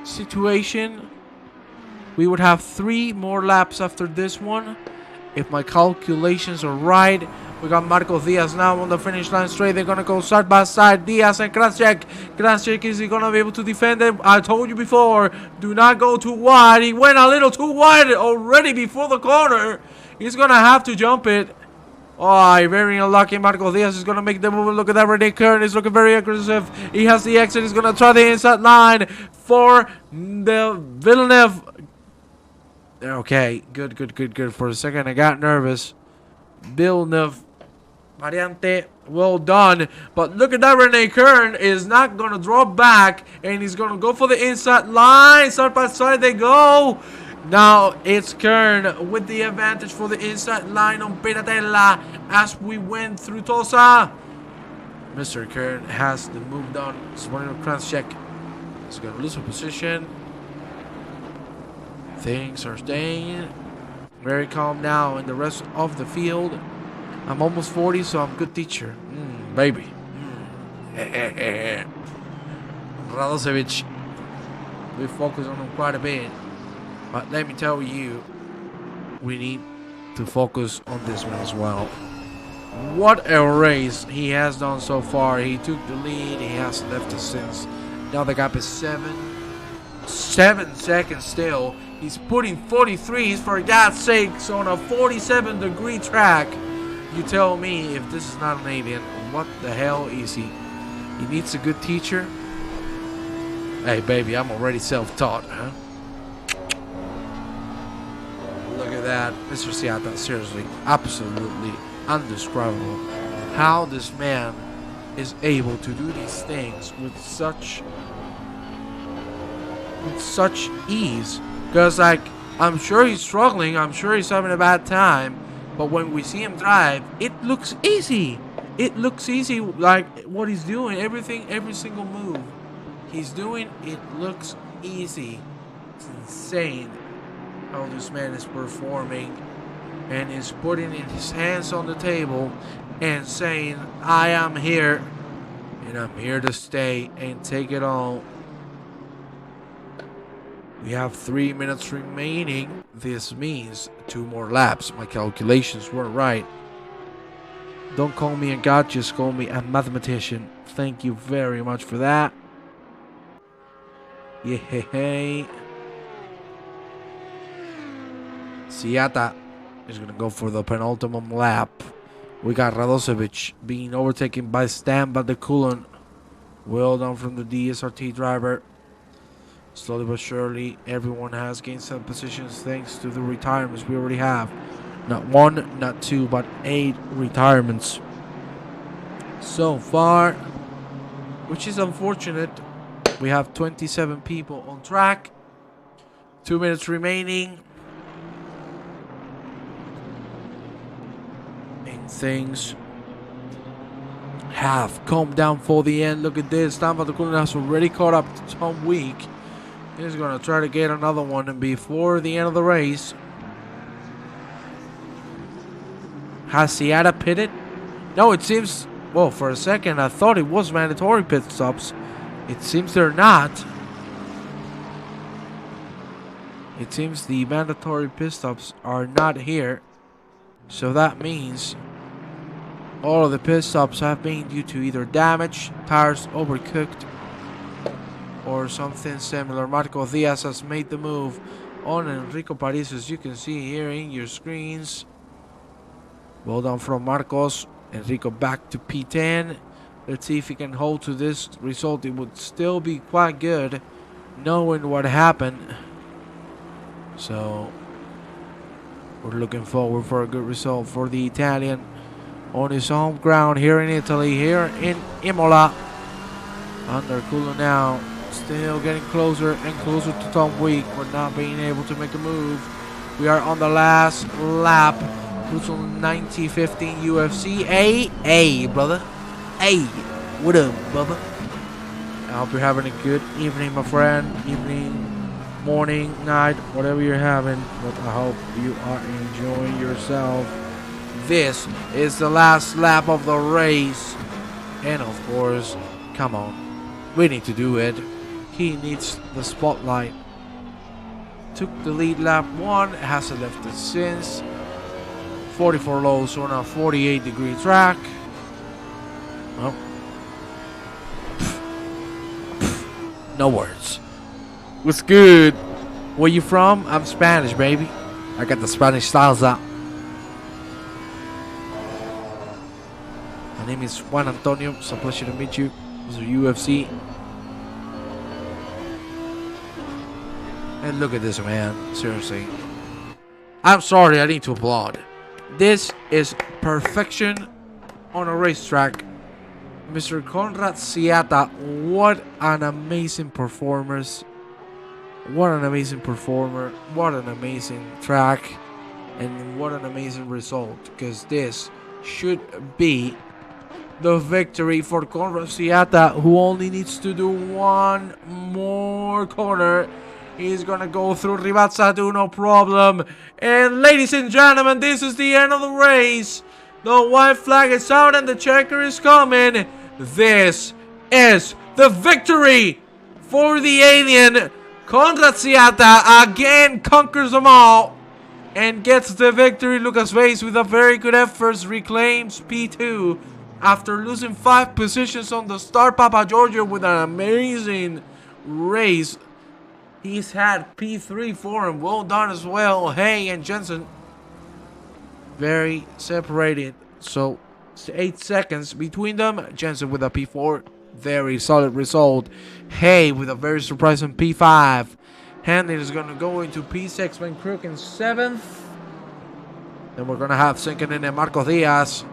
[SPEAKER 1] situation. We would have 3 more laps after this one, if my calculations are right. We got Marcos Diaz now on the finish line straight. They're going to go side by side. Diaz and Kranjček. Kranjček, is he going to be able to defend it? I told you before, do not go too wide. He went a little too wide already before the corner. He's going to have to jump it. Oh, very unlucky. Marcos Diaz is going to make the move. Look at that. Renee Kern is looking very aggressive. He has the exit. He's going to try the inside line for the Villeneuve. Okay, good. For a second, I got nervous. Villeneuve. Variante, well done. But look at that, Renee Kern is not going to drop back, and he's going to go for the inside line. Side by side they go. Now it's Kern with the advantage for the inside line on Piratella as we went through Tosa. Mr. Kern has the move done. Swanino Kranjček is going to lose a position. Things are staying very calm now in the rest of the field. I'm almost 40, so I'm a good teacher. Baby. Radosevic, we focus on him quite a bit. But let me tell you, we need to focus on this one as well. What a race he has done so far. He took the lead. He has left us since. Now the gap is 7 seconds still. He's putting 43s for God's sakes on a 47-degree track. You tell me if this is not an alien, what the hell is he? He needs a good teacher? Hey baby, I'm already self-taught, huh? Look at that, Mr. Seata, seriously, absolutely indescribable. How this man is able to do these things with such ease. Because, like, I'm sure he's struggling, I'm sure he's having a bad time, but when we see him drive, it looks easy. It looks easy, like what he's doing, everything, every single move he's doing, it looks easy. It's insane how this man is performing and is putting his hands on the table and saying, I am here and I'm here to stay and take it all. We have 3 minutes remaining. This means 2 more laps. My calculations were right. Don't call me a god, just call me a mathematician. Thank you very much for that. Yay. Seata is going to go for the penultimate lap. We got Radosevic being overtaken by Stan Badekulun. Well done from the DSRT driver. Slowly but surely, everyone has gained some positions thanks to the retirements we already have. Not 1, not 2, but 8 retirements so far, which is unfortunate. We have 27 people on track. 2 minutes remaining. And things have calmed down for the end. Look at this. Stan Badekulun has already caught up to Tom Week. He's going to try to get another one before the end of the race. Has Seata pitted? No, it seems... Well, for a second, I thought it was mandatory pit stops. It seems they're not. It seems the mandatory pit stops are not here. So that means all of the pit stops have been due to either damage, tires overcooked, or something similar. Marco Diaz has made the move on Enrico Paris, as you can see here in your screens. Well done from Marcos. Enrico back to P10. Let's see if he can hold to this result. It would still be quite good knowing what happened. So we're looking forward for a good result for the Italian on his home ground here in Italy, here in Imola. Under Culo now. Still getting closer and closer to Tom Week, but not being able to make a move. We are on the last lap. Who's on 90-15 UFC? Hey, brother. Hey, what up, Bubba? I hope you're having a good evening, my friend. Evening, morning, night, whatever you're having. But I hope you are enjoying yourself. This is the last lap of the race. And of course, come on. We need to do it. He needs the spotlight. Took the lead lap 1, hasn't left it since. 44 lows on a 48-degree track. Well, no words. What's good? Where you from? I'm Spanish, baby. I got the Spanish styles out. My name is Juan Antonio. It's a pleasure to meet you. This is UFC. And look at this, man. Seriously. I'm sorry, I need to applaud. This is perfection on a racetrack. Mr. Conrad Seata, what an amazing performance. What an amazing performer. What an amazing track. And what an amazing result. Because this should be the victory for Conrad Seata, who only needs to do one more corner. He's gonna go through Rivazza, no problem. And ladies and gentlemen, this is the end of the race. The white flag is out and the checker is coming. This is the victory for the alien. Conrad Seata again conquers them all. and gets the victory. Lucas Vase with a very good effort reclaims P2 after losing 5 positions on the start. Papa Giorgio with an amazing race. He's had P3 for him. Well done as well. Hay and Jensen very separated. So 8 seconds between them. Jensen with a P4. Very solid result. Hay with a very surprising P5. Hanley is going to go into P6. Van Crook in 7th. Then we're going to have sinking in Marcos Diaz.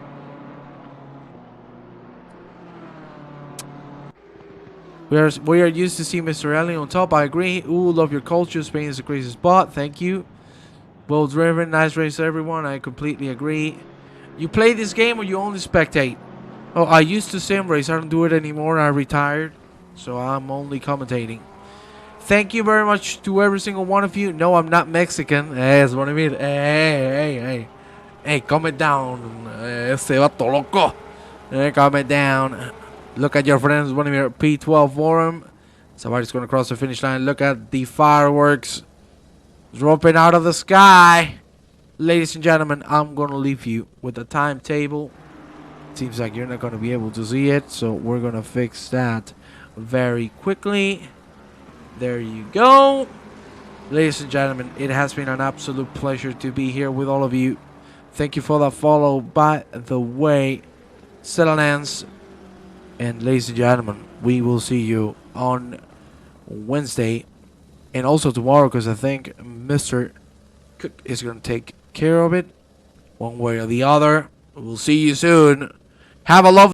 [SPEAKER 1] We are used to see Mr. Ellie on top. I agree. Ooh, love your culture. Spain is the crazy spot. Thank you. Well driven. Nice race, everyone. I completely agree. You play this game or you only spectate? Oh, I used to sim race. I don't do it anymore. I retired. So I'm only commentating. Thank you very much to every single one of you. No, I'm not Mexican. That's what I mean. Hey, calm it down. Ese vato loco. Calm it down. Look at your friends. One of your P12 for him. Somebody's going to cross the finish line. Look at the fireworks dropping out of the sky. Ladies and gentlemen, I'm going to leave you with the timetable. Seems like you're not going to be able to see it, so we're going to fix that very quickly. There you go. Ladies and gentlemen, it has been an absolute pleasure to be here with all of you. Thank you for that follow, by the way. Settlers. And ladies and gentlemen, we will see you on Wednesday and also tomorrow, because I think Mr. Cook is going to take care of it one way or the other. We'll see you soon. Have a lovely